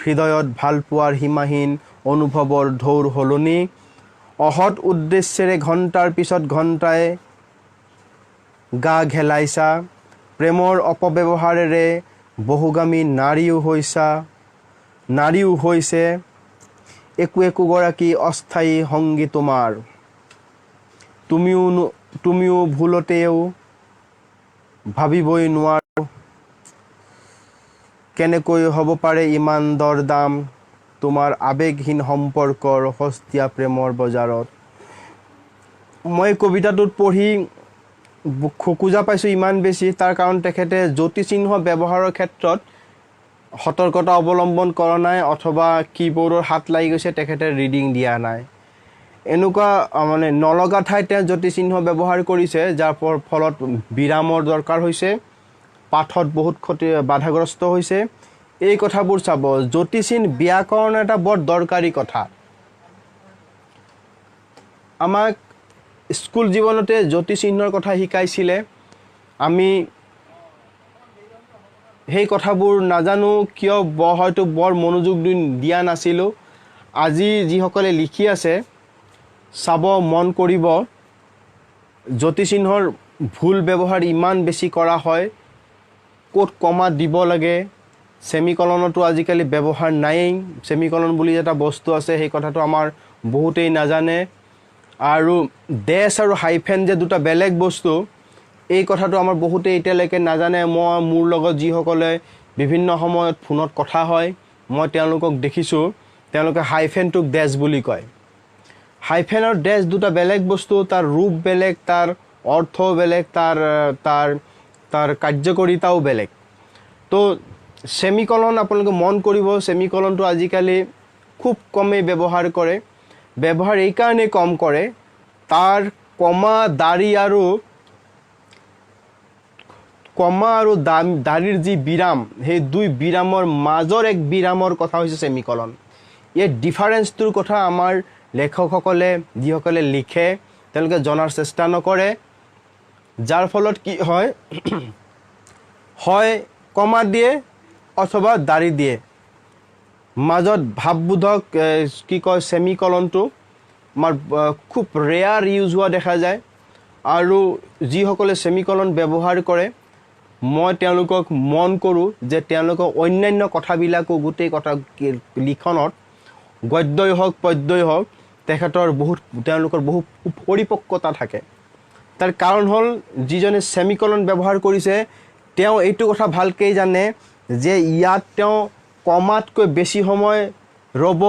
হৃদয়ত ভালপোৱাৰ সীমাহীন অনুভৱৰ ঢৌৰ সলনি। অসৎ উদ্দেশ্যেৰে ঘণ্টাৰ পিছত ঘণ্টাই গা ঘেলাইছা, প্ৰেমৰ অপব্যৱহাৰেৰে বহুগামী নাৰীও হৈছে একোগৰাকী অস্থায়ী সংগী তোমাৰ। তুমিও ভুলতেও ভাবিবই নোৱাৰো, কেনেকৈ হ'ব পাৰে ইমান দৰদাম তোমাৰ আৱেগহীন সম্পৰ্কৰ সস্তীয়া প্ৰেমৰ বজাৰত। মই কবিতাটোত পঢ়ি খোকোজা পাইছোঁ ইমান বেছি, তাৰ কাৰণ তেখেতে জ্যোতিচিহ্ন ব্যৱহাৰৰ ক্ষেত্ৰত সতৰ্কতা অৱলম্বন কৰা নাই, অথবা কীবৰ্ডৰ হাত লাগি গৈছে, তেখেতে ৰিডিং দিয়া নাই। এনেকুৱা নলগা ঠাইত তেওঁ জ্যোতিচিহ্ন ব্যৱহাৰ কৰিছে, যাৰ ফলত বিৰামৰ দৰকাৰ হৈছে, পাঠত বহুত বাধাগ্ৰস্ত হৈছে। এই কথাবোৰ চাব। জ্যোতিচিহ্ন ব্যাকৰণ এটা বৰ দৰকাৰী কথা। আমাক স্কুল জীৱনতে জ্যোতিচিহ্নৰ কথা শিকাইছিলে। আমি সেই কথাবোৰ নাজানো কিয়, হয়তো বৰ মনোযোগ দিয়া নাছিলোঁ। আজি যিসকলে লিখি আছে চাব, মন কৰিব, জ্যোতিচিহ্নৰ ভুল ব্যৱহাৰ ইমান বেছি কৰা হয়। ক'ত কমা দিব লাগে, সেমিকলনতো আজিকালি ব্যৱহাৰ নায়েই সেমিকলন বুলি এটা বস্তু আছে সেই কথাটো আমাৰ বহুতেই নাজানে আৰু ডেছ আৰু হাইফেন যে দুটা বেলেগ বস্তু এই কথাটো আমাৰ বহুতেই এতিয়ালৈকে নাজানে মই মোৰ লগত যিসকলে বিভিন্ন সময়ত ফোনত কথা হয় মই তেওঁলোকক দেখিছোঁ তেওঁলোকে হাইফেনটোক ডেছ বুলি কয় হাইফেন আৰু ডেছ দুটা বেলেগ বস্তু তাৰ ৰূপ বেলেগ তাৰ অৰ্থ বেলেগ তাৰ তাৰ তাৰ কাৰ্যকৰীতাও বেলেগ তো সেমিকলন আপোনালোকে মন কৰিব সেমিকলনটো আজিকালি খুব কমেই ব্যৱহাৰ কৰে ব্যৱহাৰ এই কাৰণে কম কৰে তাৰ কমা দাড়ি আৰু দাড়িৰ যি বিৰাম সেই দুই বিৰামৰ মাজৰ এক বিৰামৰ কথা হৈছে সেমিকলন এই ডিফাৰেন্সটোৰ কথা আমাৰ লেখকসকলে যিসকলে লিখে তেওঁলোকে জনাৰ চেষ্টা নকৰে যাৰ ফলত কি হয় হয় কমা দিয়ে অথবা দাড়ি দিয়ে মাজত ভাৱবোধক কি কয় সেমিকলনটো আমাৰ খুব ৰেয়াৰ ইউজ হোৱা দেখা যায় আৰু যিসকলে সেমিকলন ব্যৱহাৰ কৰে মই তেওঁলোকক মন কৰোঁ যে তেওঁলোকৰ অন্যান্য কথাবিলাকো গোটেই কথা লিখনত গদ্যই হওক পদ্যই হওক তেওঁলোকৰ বহু পৰিপক্কতা থাকে তাৰ কাৰণ হ'ল যিজনে সেমিকলন ব্যৱহাৰ কৰিছে তেওঁ এইটো কথা ভালকৈ জানে যে ইয়াত তেওঁ কমাতকৈ বেছি সময় ৰ'ব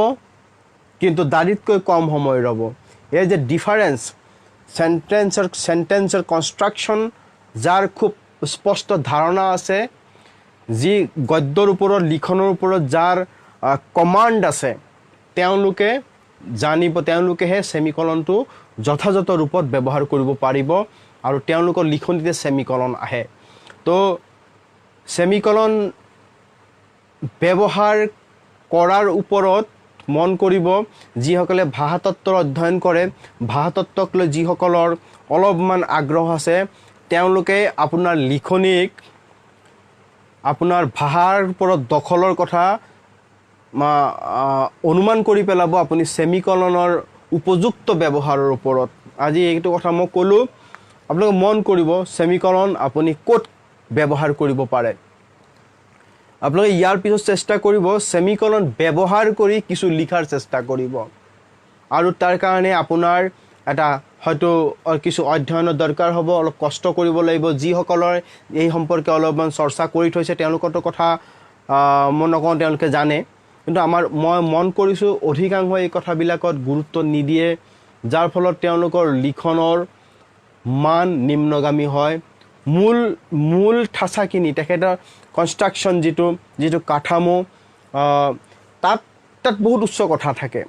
কিন্তু দাড়িতকৈ কম সময় ৰ'ব এই যে ডিফাৰেন্স সেন্টেন্সৰ কনষ্ট্ৰাকশ্যন যাৰ খুব স্পষ্ট ধাৰণা আছে যি গদ্যৰ ওপৰত লিখনৰ ওপৰত যাৰ কমাণ্ড আছে তেওঁলোকে জানিব তেওঁলোকেহে সেমিকলনটো যথাযথ ৰূপত ব্যৱহাৰ কৰিব পাৰিব আৰু তেওঁলোকৰ লিখনিতে সেমিকলন আহে তো সেমিকলন ব্যৱহাৰ কৰাৰ ওপৰত মন কৰিব যিসকলে ভাষাতত্ত্বৰ অধ্যয়ন কৰে ভাষাতত্ত্বক লৈ যিসকলৰ অলপমান আগ্ৰহ আছে তেওঁলোকে আপোনাৰ লিখনিক আপোনাৰ ভাষাৰ ওপৰত দখলৰ কথা অনুমান কৰি পেলাব আপুনি সেমিকলনৰ উপযুক্ত ব্যৱহাৰৰ ওপৰত আজি এইটো কথা মই ক'লোঁ আপোনালোকে মন কৰিব সেমিকলন আপুনি ক'ত ব্যৱহাৰ কৰিব পাৰে আপোনালোকে ইয়াৰ পিছত চেষ্টা কৰিব সেমিকলন ব্যৱহাৰ কৰি কিছু লিখাৰ চেষ্টা কৰিব আৰু তাৰ কাৰণে আপোনাৰ এটা হয়তো কিছু অধ্যয়নৰ দৰকাৰ হ'ব অলপ কষ্ট কৰিব লাগিব যিসকলৰ এই সম্পৰ্কে অলপমান চৰ্চা কৰি থৈছে তেওঁলোকৰতো কথা মই নকওঁ তেওঁলোকে জানে কিন্তু মই মন কৰিছোঁ অধিকাংশ এই কথাবিলাকত গুৰুত্ব নিদিয়ে যাৰ ফলত তেওঁলোকৰ লিখনৰ মান নিম্নগামী হয় মূল ঠাঁচাখিনি তেখেতৰ কনষ্ট্ৰাকশ্যন যিটো কাঠামো তাত বহুত উচ্চ কথা থাকে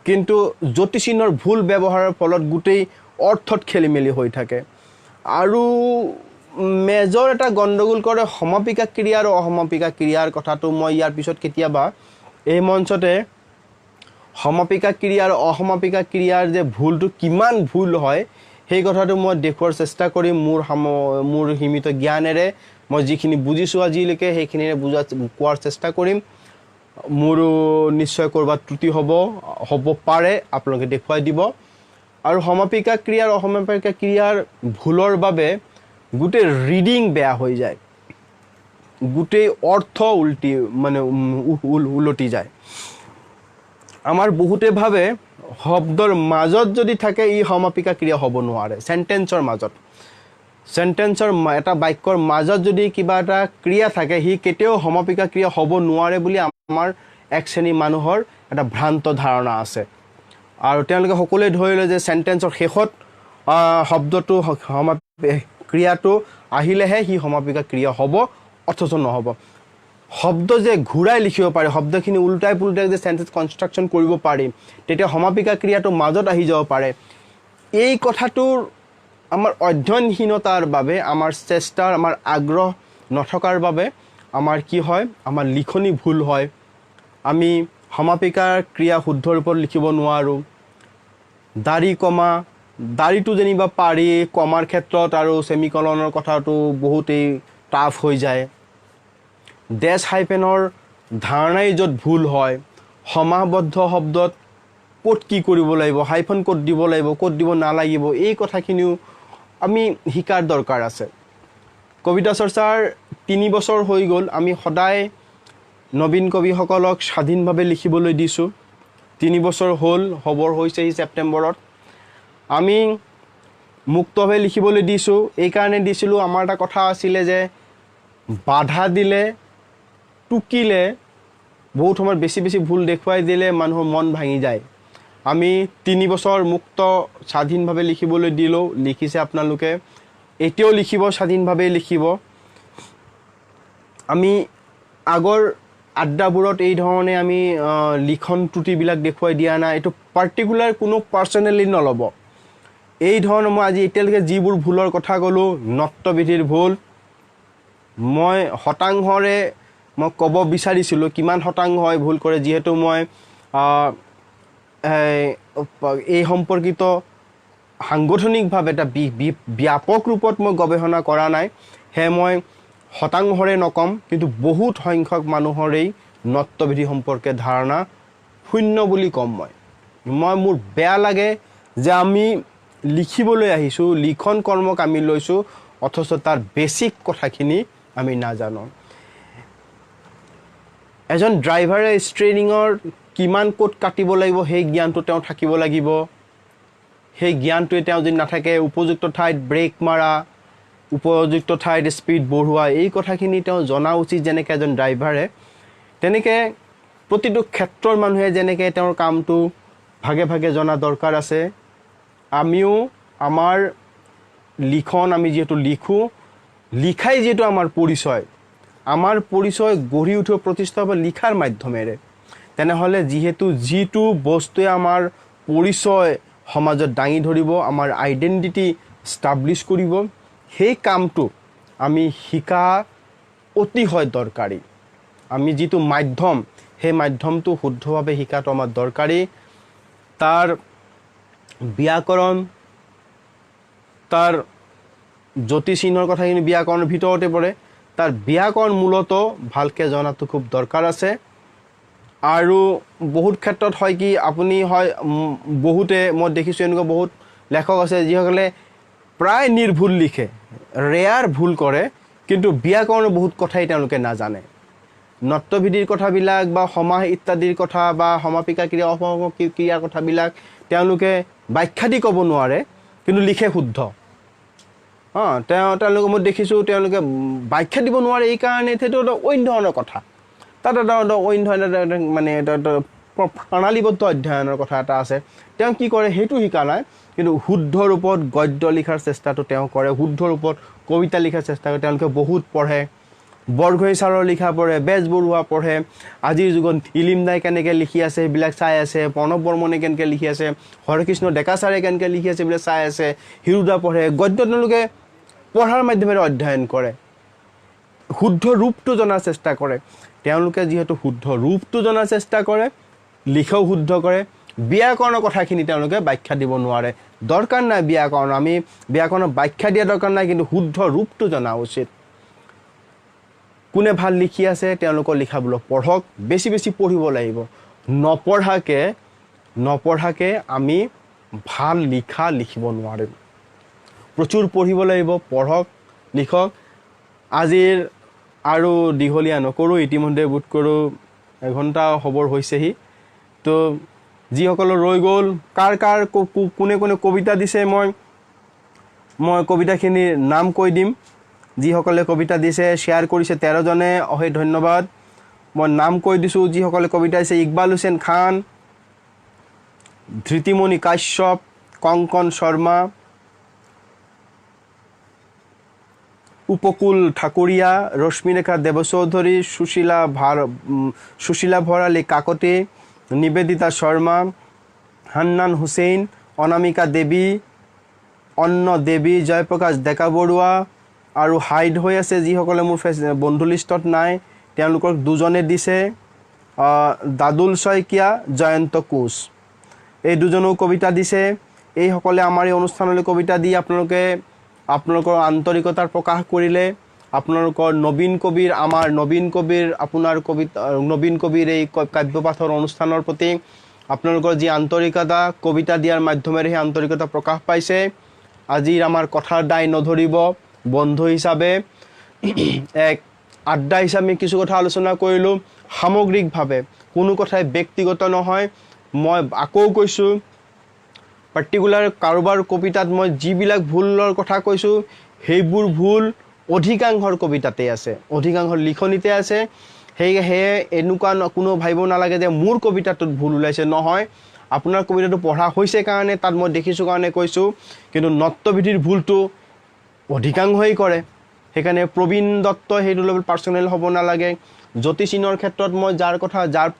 কিন্তু জ্যোতিষিনৰ ভুল ব্যৱহাৰৰ ফলত গোটেই অৰ্থত খেলিমেলি হৈ থাকে আৰু মেজৰ এটা গণ্ডগোল কৰে সমাপিকা ক্ৰিয়া আৰু অসমাপিকা ক্ৰিয়াৰ কথাটো মই ইয়াৰ পিছত কেতিয়াবা এই মঞ্চতে সমাপিকা ক্ৰিয়া আৰু অসমাপিকা ক্ৰিয়াৰ যে ভুলটো কিমান ভুল হয় সেই কথাটো মই দেখুৱাৰ চেষ্টা কৰিম মোৰ সীমিত জ্ঞানেৰে মই যিখিনি বুজিছোঁ আজিলৈকে সেইখিনিৰে কোৱাৰ চেষ্টা কৰিম মোৰো নিশ্চয় ক'ৰবাত ত্ৰুটি হ'ব পাৰে আপোনালোকে দেখুৱাই দিব আৰু সমাপিকা ক্ৰিয়া আৰু অসমাপিকা ক্ৰিয়াৰ ভুলৰ বাবে গোটেই ৰিডিং বেয়া হৈ যায় গোটেই অৰ্থ উলটি যায় আমাৰ বহুতে ভাবে শব্দৰ মাজত যদি থাকে ই সমাপিকা ক্ৰিয়া হ'ব নোৱাৰে সেন্টেন্সৰ এটা বাক্যৰ মাজত যদি কিবা এটা ক্ৰিয়া থাকে সি কেতিয়াও সমাপিকা ক্ৰিয়া হ'ব নোৱাৰে বুলি আমাৰ এক শ্ৰেণী মানুহৰ এটা ভ্ৰান্ত ধাৰণা আছে আৰু তেওঁলোকে সকলোৱে ধৰি লয় যে সেন্টেন্সৰ শেষত শব্দটো ক্ৰিয়াটো আহিলেহে সি সমাপিকা ক্ৰিয়া হ'ব অথচ নহ'ব শব্দ যে ঘূৰাই লিখিব পাৰে শব্দখিনি উল্টাই পুল্টাই যে সেন্টেন্স কনষ্ট্ৰাকশ্যন কৰিব পাৰিম তেতিয়া সমাপিকা ক্ৰিয়াটো মাজত আহি যাব পাৰে এই কথাটোৰ আমাৰ অধ্যয়নহীনতাৰ বাবে আমাৰ চেষ্টাৰ আমাৰ আগ্ৰহ নথকাৰ বাবে আমাৰ কি হয় আমাৰ লিখনি ভুল হয় আমি সমাপিকাৰ ক্ৰিয়া শুদ্ধ ৰূপত লিখিব নোৱাৰোঁ দাড়িটো যেনিবা পাৰি কমাৰ ক্ষেত্ৰত আৰু সেমিকলনৰ কথাটো বহুতেই টাফ হৈ যায় ডেছ হাইফেনৰ ধাৰণাই য'ত ভুল হয় সমাবদ্ধ শব্দত ক'ত কি কৰিব লাগিব হাইফেন ক'ত দিব লাগিব ক'ত দিব নালাগিব এই কথাখিনিও আমি শিকাৰ দৰকাৰ আছে কবিতা চৰ্চাৰ 3 বছৰ হৈ গ'ল আমি সদায় নবীন কবিসকলক স্বাধীনভাৱে লিখিবলৈ দিছোঁ। 3 বছৰ হ'ল, খবৰ হৈছে ছেপ্টেম্বৰত। আমি মুক্তভাৱে লিখিবলৈ দিছোঁ। এইকাৰণে দিছিলোঁ, আমাৰ এটা কথা আছিলে যে বাধা দিলে, টুকিলে, বহুত সময়ত বেছি ভুল দেখুৱাই দিলে মানুহৰ মন ভাঙি যায়। আমি 3 বছৰ মুক্ত স্বাধীনভাৱে লিখিবলৈ দিলোঁ। লিখিছে আপোনালোকে, এতিয়াও লিখিব, স্বাধীনভাৱেই লিখিব। আমি আগৰ আড্ডাবোৰত এই ধৰণে আমি লিখন ত্ৰুটিবিলাক দেখুৱাই দিয়া নাই। এইটো পাৰ্টিকুলাৰ কোনো পাৰ্চনেলি নল'ব। এই ধৰণৰ মই আজি এতিয়ালৈকে যিবোৰ ভুলৰ কথা ক'লোঁ, নত্যবিধিৰ ভুল, মই শতাংশৰে মই ক'ব বিচাৰিছিলোঁ কিমান শতাংশ হয় ভুল কৰে, যিহেতু মই এই সম্পৰ্কিত সাংগঠনিকভাৱে এটা ব্যাপক ৰূপত মই গৱেষণা কৰা নাই, সেয়ে মই শতাংশৰে নকম। কিন্তু বহুত সংখ্যক মানুহৰেই নত্যবিধি সম্পৰ্কে ধাৰণা শূন্য বুলি ক'ম। মোৰ বেয়া লাগে যে আমি লিখিবলৈ আহিছোঁ, লিখন কৰ্মক আমি লৈছোঁ, অথচ তাৰ বেছিক কথাখিনি আমি নাজানো। এজন ড্ৰাইভাৰে ষ্ট্ৰেইনিঙৰ কিমান ক'ত কাটিব লাগিব সেই জ্ঞানটো তেওঁ থাকিব লাগিব। সেই জ্ঞানটোৱে তেওঁ যদি নাথাকে, উপযুক্ত ঠাইত ব্ৰেক মাৰা, উপযুক্ত ঠাইত স্পীড বঢ়োৱা, এই কথাখিনি তেওঁ জনা উচিত। যেনেকৈ এজন ড্ৰাইভাৰে, তেনেকৈ প্ৰতিটো ক্ষেত্ৰৰ মানুহে যেনেকৈ তেওঁৰ কামটো ভাগে ভাগে জনা দৰকাৰ আছে। আমিও আমাৰ লিখন, আমি যিহেতু লিখোঁ, লিখাই যিহেতু আমাৰ পৰিচয় গঢ়ি উঠিব, প্ৰতিষ্ঠা হ'ব লিখাৰ মাধ্যমেৰে। তেনেহ'লে যিহেতু যিটো বস্তুৱে আমাৰ পৰিচয় সমাজত দাঙি ধৰিব, আমাৰ আইডেণ্টিটি ষ্টাব্লিছ কৰিব, সেই কামটো আমি শিকা অতিশয় দৰকাৰী। আমি যিটো মাধ্যম, সেই মাধ্যমটো শুদ্ধভাৱে শিকাটো আমাৰ দৰকাৰী। তাৰ ব্যাকৰণ, তাৰ জ্যোতিচিহ্নৰ কথাখিনি ব্যাকৰণৰ ভিতৰতে পৰে। তাৰ ব্যাকৰণ মূলত ভালকৈ জনাটো খুব দৰকাৰ আছে। আৰু বহুত ক্ষেত্ৰত হয় কি, আপুনি বহুতে, মই দেখিছোঁ এনেকুৱা বহুত লেখক আছে যিসকলে প্ৰায় নিৰ্ভুল লিখে, ৰেয়াৰ ভুল কৰে, কিন্তু ব্যাকৰণৰ বহুত কথাই তেওঁলোকে নাজানে। নত্যবিধিৰ কথাবিলাক বা সমাস ইত্যাদিৰ কথা বা সমাপিকা ক্ৰিয়া, অসমাপিকা ক্ৰিয়াৰ কথাবিলাক তেওঁলোকে ব্যাখ্যা দি ক'ব নোৱাৰে, কিন্তু লিখে শুদ্ধ। তেওঁলোকে, মই দেখিছোঁ তেওঁলোকে ব্যাখ্যা দিব নোৱাৰে, এইকাৰণে সেইটো এটা অন্য ধৰণৰ কথা। তাত এটা অন্য ধৰণৰ মানে এটা প্ৰণালীবদ্ধ অধ্যয়নৰ কথা এটা আছে। তেওঁ কি কৰে সেইটো শিকা নাই, কিন্তু শুদ্ধ ৰূপত গদ্য লিখাৰ চেষ্টাটো তেওঁ কৰে, শুদ্ধ ৰূপত কবিতা লিখাৰ চেষ্টা কৰে। তেওঁলোকে বহুত পঢ়ে, বৰগোহাঁই ছাৰৰ লিখা পঢ়ে, বেজবৰুৱা পঢ়ে, আজিৰ যুগত ইলিম দাই কেনেকৈ লিখি আছে সেইবিলাক চাই আছে, প্ৰণৱ বৰ্মনে কেনেকৈ লিখি আছে, হৰেকৃষ্ণ ডেকা ছাৰে কেনেকৈ লিখি আছে সেইবিলাক চাই আছে, হিৰুদা পঢ়ে। গদ্য তেওঁলোকে পঢ়াৰ মাধ্যমেৰে অধ্যয়ন কৰে, শুদ্ধ ৰূপটো জনাৰ চেষ্টা কৰে। তেওঁলোকে যিহেতু শুদ্ধ ৰূপটো জনাৰ চেষ্টা কৰে, লিখাও শুদ্ধ কৰে, ব্যাকৰণৰ কথাখিনি তেওঁলোকে ব্যাখ্যা দিব নোৱাৰে। দৰকাৰ নাই ব্যাকৰণ, আমি ব্যাকৰণৰ ব্যাখ্যা দিয়া দৰকাৰ নাই, কিন্তু শুদ্ধ ৰূপটো জনা উচিত। কোনে ভাল লিখি আছে তেওঁলোকৰ লিখাবিলাক পঢ়ক, বেছি পঢ়িব লাগিব। নপঢ়াকৈ আমি ভাল লিখিব নোৱাৰিম। প্ৰচুৰ পঢ়িব লাগিব, পঢ়ক, লিখক। আজিৰ আৰু দীঘলীয়া নকৰোঁ, ইতিমধ্যে বোধ কৰোঁ এঘণ্টা খবৰ হৈছেহি। তো যিসকলৰ ৰৈ গ'ল, কোনে কবিতা দিছে, মই কবিতাখিনিৰ নাম কৈ দিম। যিসকলে কবিতা দিছে, শ্বেয়াৰ কৰিছে 13 জনে, অশেষ ধন্যবাদ। মই নাম কৈ দিছোঁ যিসকলে কবিতা দিছে: ইকবাল হুছেইন খান, ধৃতিমণি কাশ্যপ, কংকন শৰ্মা, উপকূল ঠাকুৰীয়া, ৰশ্মিৰেখা দেৱচৌধুৰী, সুশীলা ভৰালী কাকতি, নিবেদিতা শৰ্মা, হান্নান হুছেইন, অনামিকা দেৱী, অন্ন দেৱী, জয়প্ৰকাশ ডেকা বৰুৱা, আৰু হাইড হৈ আছে যিসকলে মোৰ বন্ধু লিষ্টত নাই, তেওঁলোকক 2 জনে দিছে: দাদুল শইকীয়া, জয়ন্ত কোচ। এই 2 জনেও কবিতা দিছে। এইসকলে আমাৰ এই অনুষ্ঠানলৈ কবিতা দি আপোনালোকৰ আন্তৰিকতাৰ প্ৰকাশ কৰিলে। আপোনালোকৰ নবীন কবিৰ এই কাব্যপাঠৰ অনুষ্ঠানৰ প্ৰতি আপোনালোকৰ যি আন্তৰিকতা, কবিতা দিয়াৰ মাধ্যমেৰে সেই আন্তৰিকতা প্ৰকাশ পাইছে। আজিৰ আমাৰ কথাৰ দায় নধৰিব, বন্ধু হিচাপে এক আড্ডা হিচাপে কিছু কথা আলোচনা কৰিলোঁ সামগ্ৰিকভাৱে কোনো কথাই ব্যক্তিগত নহয় মই আকৌ কৈছোঁ পাৰ্টিকুলাৰ কাৰোবাৰ কবিতাত মই যিবিলাক ভুলৰ কথা কৈছোঁ সেইবোৰ ভুল অধিকাংশৰ কবিতাতে আছে অধিকাংশৰ লিখনিতে আছে সেয়ে এনেকুৱা কোনো ভাবিব নালাগে যে মোৰ কবিতাটোত ভুল ওলাইছে নহয় আপোনাৰ কবিতাটো পঢ়া হৈছে কাৰণে তাত মই দেখিছোঁ কাৰণে কৈছোঁ কিন্তু নত্যবিধিৰ ভুলটো অধিকাংশই কৰে সেইকাৰণে প্ৰবীণ দত্ত সেইটো লেভেল পাৰ্চনেল হ'ব নালাগে জ্যোতিষিনৰ ক্ষেত্ৰত মই যাৰ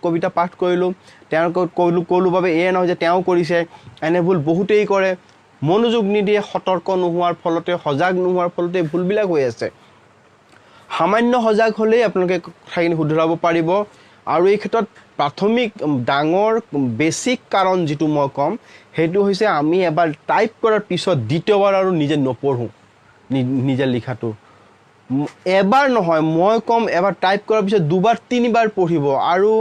কবিতা পাঠ কৰিলোঁ তেওঁৰ ক'লোঁ বাবে এয়ে নহয় যে তেওঁ কৰিছে এনে ভুল বহুতেই কৰে মনোযোগ নিদিয়ে সতৰ্ক নোহোৱাৰ ফলতে সজাগ নোহোৱাৰ ফলতে ভুলবিলাক হৈ আছে সামান্য সজাগ হ'লেই আপোনালোকে কথাখিনি শুধৰাব পাৰিব আৰু এই ক্ষেত্ৰত প্ৰাথমিক ডাঙৰ বেছিক কাৰণ যিটো মই ক'ম সেইটো হৈছে আমি এবাৰ টাইপ কৰাৰ পিছত দ্বিতীয়বাৰ আৰু নিজে নপঢ়োঁ নিজে লিখাটো এবাৰ নহয় মই ক'ম এবাৰ টাইপ কৰাৰ পিছত দুবাৰ তিনিবাৰ পঢ়িব আৰু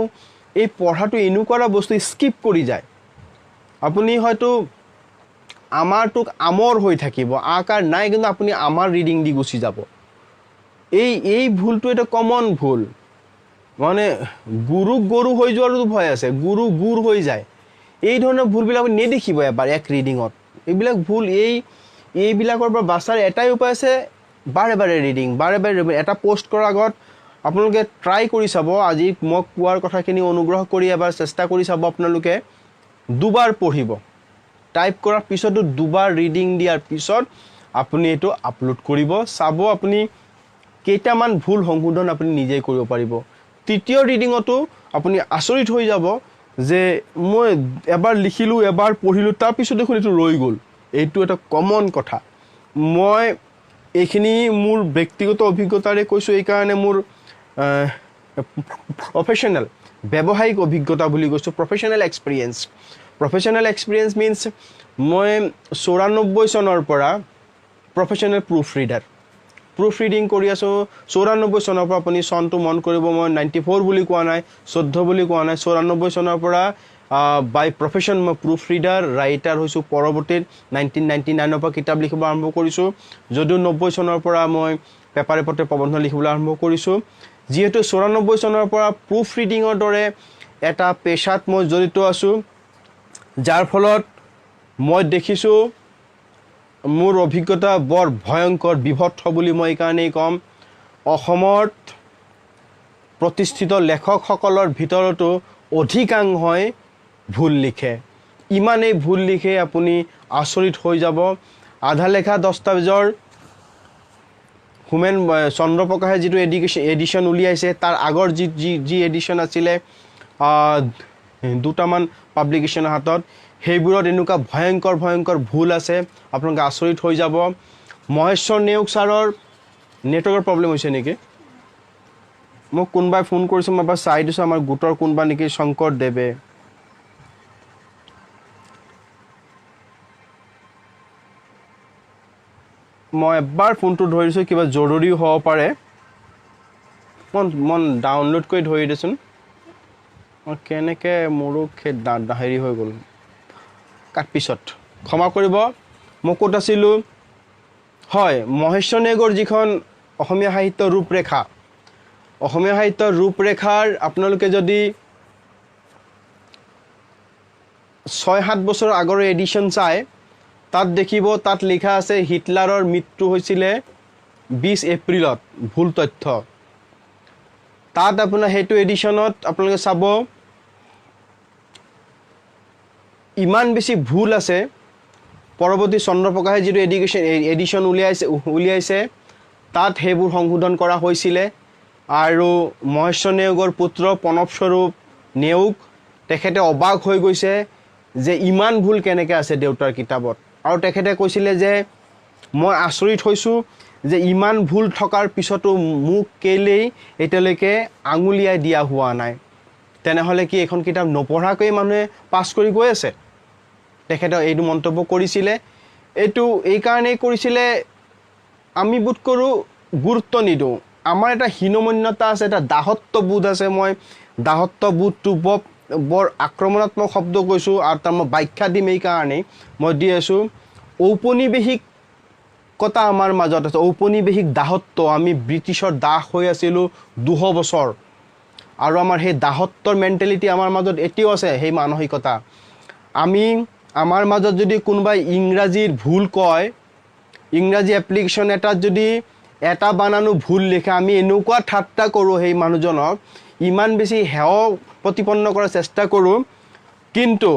এই পঢ়াটো এনেকুৱা এটা বস্তু স্কিপ কৰি যায় আপুনি হয়তো আমাৰটোক আমৰ হৈ থাকিব আকাৰ নাই কিন্তু আপুনি আমাৰ ৰিডিং দি গুচি যাব এই ভুলটো এটা কমন ভুল মানে গৰু হৈ যোৱাৰো ভয় আছে গুৰ হৈ যায় এই ধৰণৰ ভুলবিলাক আপুনি নেদেখিব এবাৰ এক ৰিডিঙত এইবিলাক ভুল এইবিলাকৰ পৰা বাচাৰ এটাই উপায় আছে বাৰে বাৰে ৰিডিং এটা পোষ্ট কৰাৰ আগত আপোনালোকে ট্ৰাই কৰি চাব আজি মই কোৱাৰ কথাখিনি অনুগ্ৰহ কৰি এবাৰ চেষ্টা কৰি চাব আপোনালোকে দুবাৰ পঢ়িব টাইপ কৰাৰ পিছতো দুবাৰ ৰিডিং দিয়াৰ পিছত আপুনি এইটো আপলোড কৰিব চাব আপুনি কেইটামান ভুল সংশোধন আপুনি নিজেই কৰিব পাৰিব তৃতীয় ৰিডিঙতো আপুনি আচৰিত হৈ যাব যে মই এবাৰ লিখিলোঁ এবাৰ পঢ়িলোঁ তাৰপিছত দেখোন এইটো ৰৈ গ'ল এইটো এটা কমন কথা মই এইখিনি মোৰ ব্যক্তিগত অভিজ্ঞতাৰে কৈছোঁ এইকাৰণে মোৰ প্ৰফেশ্যনেল ব্যৱসায়িক অভিজ্ঞতা বুলি কৈছোঁ প্ৰফেশ্যনেল এক্সপিৰিয়েঞ্চ মিনছ মই 94 চনৰ পৰা প্ৰফেশ্যনেল প্ৰুফ ৰিডিং কৰি আছোঁ 94 চনৰ পৰা আপুনি চনটো মন কৰিব মই 94 বুলি কোৱা নাই 14 বুলি কোৱা নাই 94 চনৰ পৰা বাই প্ৰফেশ্যন মই প্ৰুফ ৰিডাৰ ৰাইটাৰ হৈছোঁ পৰৱৰ্তীত 1999 পৰা কিতাপ লিখিব আৰম্ভ কৰিছোঁ যদিও 90 চনৰ পৰা মই পেপাৰে পত্ৰে প্ৰবন্ধ লিখিবলৈ আৰম্ভ কৰিছোঁ যিহেতু 94 চনৰ পৰা প্ৰুফ ৰিডিঙৰ দৰে এটা পেছাত মই জড়িত আছোঁ যাৰ ফলত মই দেখিছোঁ মোৰ অভিজ্ঞতা বৰ ভয়ংকৰ বিভৎস বুলি মই এইকাৰণেই ক'ম অসমত প্ৰতিষ্ঠিত লেখকসকলৰ ভিতৰতো অধিকাংশই ভুল লিখে ইমানেই ভুল লিখে আপুনি আচৰিত হৈ যাব আধা লেখা দস্তাবেজৰ হোমেন চন্দ্ৰপ্ৰকাশে যিটো এডিশ্যন উলিয়াইছে তাৰ আগৰ যি এডিশ্যন আছিলে দুটামান পাব্লিকেশ্যনৰ হাতত সেইবোৰত এনেকুৱা ভয়ংকৰ ভুল আছে আপোনালোকে আচৰিত হৈ যাব মহেশ্বৰ নেওগ ছাৰৰ নেটৱৰ্কৰ প্ৰব্লেম হৈছে নেকি মোক কোনোবাই ফোন কৰিছে মই এবাৰ চাই দিছোঁ আমাৰ গোটৰ কোনোবা নেকি শংকৰদেৱে মই এবাৰ ফোনটো ধৰিছোঁ কিবা জৰুৰী হ'ব পাৰে মন ডাউনলোড কৰি ধৰি দেচোন কেনেকৈ মোৰো হেৰি হৈ গ'ল পিছত ক্ষমা কৰিব মই ক'ত আছিলোঁ হয় মহেশ্বৰ নেওগৰ যিখন অসমীয়া সাহিত্যৰ ৰূপৰেখাৰ আপোনালোকে যদি 6-7 বছৰ আগৰ এডিশ্যন চাই তাত দেখিব তাত লিখা আছে হিটলাৰৰ মৃত্যু হৈছিলে 20 এপ্ৰিলত ভুল তথ্য তাত আপোনাৰ সেইটো এডিশ্যনত আপোনালোকে চাব ইমান বেছি ভুল আছে পৰৱৰ্তী চন্দ্ৰপ্ৰকাশে যিটো এডিশ্যন উলিয়াইছে তাত সেইবোৰ সংশোধন কৰা হৈছিলে আৰু মহেশ্বৰ নেওগৰ পুত্ৰ প্ৰণৱস্বৰূপ নেওগ তেখেতে অবাক হৈ গৈছে যে ইমান ভুল কেনেকৈ আছে দেউতাৰ কিতাপত আৰু তেখেতে কৈছিলে যে মই আচৰিত হৈছোঁ যে ইমান ভুল থকাৰ পিছতো মোক কেলেই এতিয়ালৈকে আঙুলিয়াই দিয়া হোৱা নাই তেনেহ'লে কি এখন কিতাপ নপঢ়াকৈ মানুহে পাছ কৰি গৈ আছে তেখেতে এইটো মন্তব্য কৰিছিলে এইটো এইকাৰণেই কৰিছিলে আমি বোধ কৰোঁ গুৰুত্ব নিদিওঁ আমাৰ এটা হীনমন্যতা আছে এটা দাসত্ববোধ আছে মই দাসত্ববোধটো বৰ আক্ৰমণাত্মক শব্দ কৈছোঁ আৰু তাৰ মই ব্যাখ্যা দিম এইকাৰণেই মই দি আছোঁ ঔপনিৱেশিক ঐক্যতা আমাৰ মাজত আছে ঔপনিৱেশিক দাসত্ব আমি ব্ৰিটিছৰ দাস হৈ আছিলোঁ 200 বছৰ আৰু আমাৰ সেই দাসত্বৰ মেণ্টেলিটি আমাৰ মাজত এতিয়াও আছে সেই মানসিকতা আমি আমাৰ মাজত যদি কোনোবাই ইংৰাজীৰ ভুল কয় ইংৰাজী এপ্লিকেশ্যন এটাত যদি এটা বানানো ভুল লিখে আমি এনেকুৱা ঠাট্টা কৰোঁ সেই মানুহজনক ইমান বেছি হেয় প্ৰতিপন্ন কৰাৰ চেষ্টা কৰোঁ কিন্তু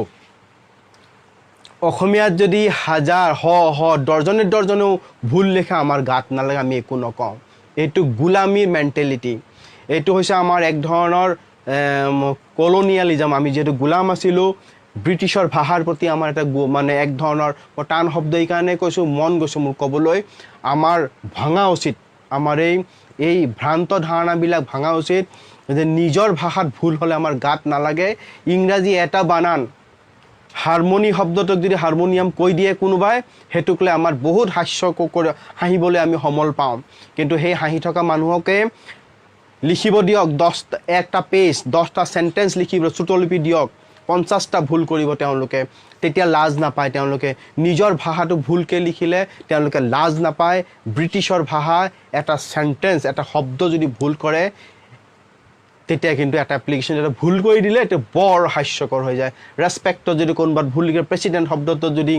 অসমীয়াত যদি হাজাৰ দৰ্জনেও ভুল লিখা আমাৰ গাত নালাগে আমি একো নকওঁ এইটো গোলামীৰ মেণ্টেলিটি এইটো হৈছে আমাৰ এক ধৰণৰ কলনিয়েলিজম আমি যেহেতু গোলাম আছিলোঁ ব্ৰিটিছৰ ভাষাৰ প্ৰতি আমাৰ এটা মানে এক ধৰণৰ টান শব্দ এই কাৰণে কৈছোঁ মন গৈছে মোৰ ক'বলৈ আমাৰ ভাঙা উচিত আমাৰ এই ভ্ৰান্ত ধাৰণাবিলাক ভাঙা উচিত যে নিজৰ ভাষাত ভুল হ'লে আমাৰ গাত নালাগে ইংৰাজী এটা বানান হাৰমনি শব্দটোক যদি হাৰমনিয়াম কৈ দিয়ে কোনোবাই হেতুক লৈ আমাৰ বহুত হাঁহিবলৈ আমি সমল পাওঁ কিন্তু সেই হাঁহি থকা মানুহকে লিখিব দিয়ক 10টা পেজ 10টা সেন্টেন্স লিখিব চুটলিপি দিয়ক 50টা ভুল কৰিব তেওঁলোকে তেতিয়া লাজ নাপায় তেওঁলোকে নিজৰ ভাষাটো ভুলকৈ লিখিলে তেওঁলোকে লাজ নাপায় ব্ৰিটিছৰ ভাষা এটা সেন্টেন্স এটা শব্দ যদি ভুল কৰে তেতিয়া কিন্তু এটা এপ্লিকেশ্যন এটা ভুল কৰি দিলে এটা বৰ হাস্যকৰ হৈ যায় ৰেসপেক্টত যদি কোনোবাত ভুল লিখে প্ৰেসিডেন্ট শব্দটো যদি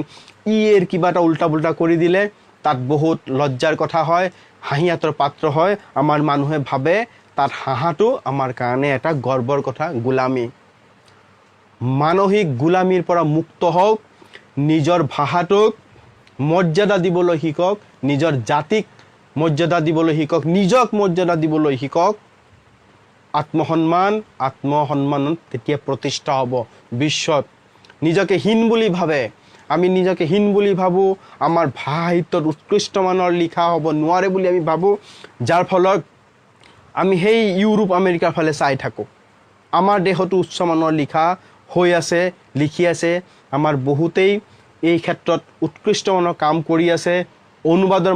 এৰ কিবা এটা উল্টা পুল্টা কৰি দিলে তাত বহুত লজ্জাৰ কথা হয় হাঁহিয়াতৰ পাত্ৰ হয় আমাৰ মানুহে ভাবে তাত হাঁহাটো আমাৰ কাৰণে এটা গৰ্বৰ কথা গোলামী মানসিক গোলামীৰ পৰা মুক্ত হওক নিজৰ ভাষাটোক মৰ্যাদা দিবলৈ শিকক নিজৰ জাতিক মৰ্যাদা দিবলৈ শিকক নিজক মৰ্যাদা দিবলৈ শিকক আত্মসন্মানত তেতিয়া প্ৰতিষ্ঠা হ'ব বিশ্বত নিজকে হীন বুলি ভাবে আমি নিজকে হীন বুলি ভাবো আমাৰ ভাষা সাহিত্যত উৎকৃষ্ট মানৰ লিখা হ'ব নোৱাৰে বুলি আমি ভাবো যাৰ ফলত আমি সেই ইউৰোপ আমেৰিকাৰ ফালে চাই থাকো আমাৰ দেশতো উচ্চ মানৰ লিখা হৈ আছে লিখি আছে আমাৰ বহুতেই এই ক্ষেত্ৰত উৎকৃষ্ট মানৰ কাম কৰি আছে অনুবাদৰ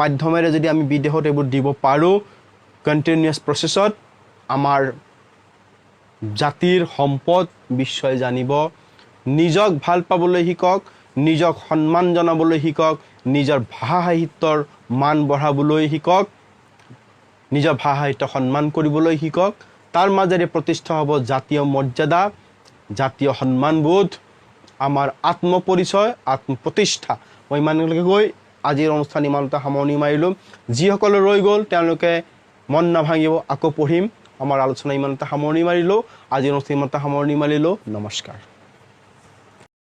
মাধ্যমেৰে যদি আমি বিদেশত এইবোৰ দিব পাৰো কন্টিনিউয়াস প্ৰসেছত আমাৰ জাতিৰ সম্পদ বিশ্বই জানিব নিজক ভাল পাবলৈ শিকক নিজক সন্মান জনাবলৈ শিকক নিজৰ ভাষা সাহিত্যৰ মান বঢ়াবলৈ শিকক নিজৰ ভাষা সাহিত্য সন্মান কৰিবলৈ শিকক তাৰ মাজেৰে প্ৰতিষ্ঠা হ'ব জাতীয় মৰ্যাদা জাতীয় সন্মানবোধ আমাৰ আত্মপৰিচয় আত্মপ্ৰতিষ্ঠা মই ইমানলৈকে গৈ আজিৰ অনুষ্ঠান ইমানতে সামৰণি মাৰিলোঁ যিসকলে ৰৈ গ'ল তেওঁলোকে মন নাভাঙিব আকৌ পঢ়িম আমাৰ আলোচনা ইমানতে সামৰণি মাৰিলোঁ আজিৰ অনুষ্ঠান ইমানতে সামৰণি মাৰিলোঁ নমস্কাৰ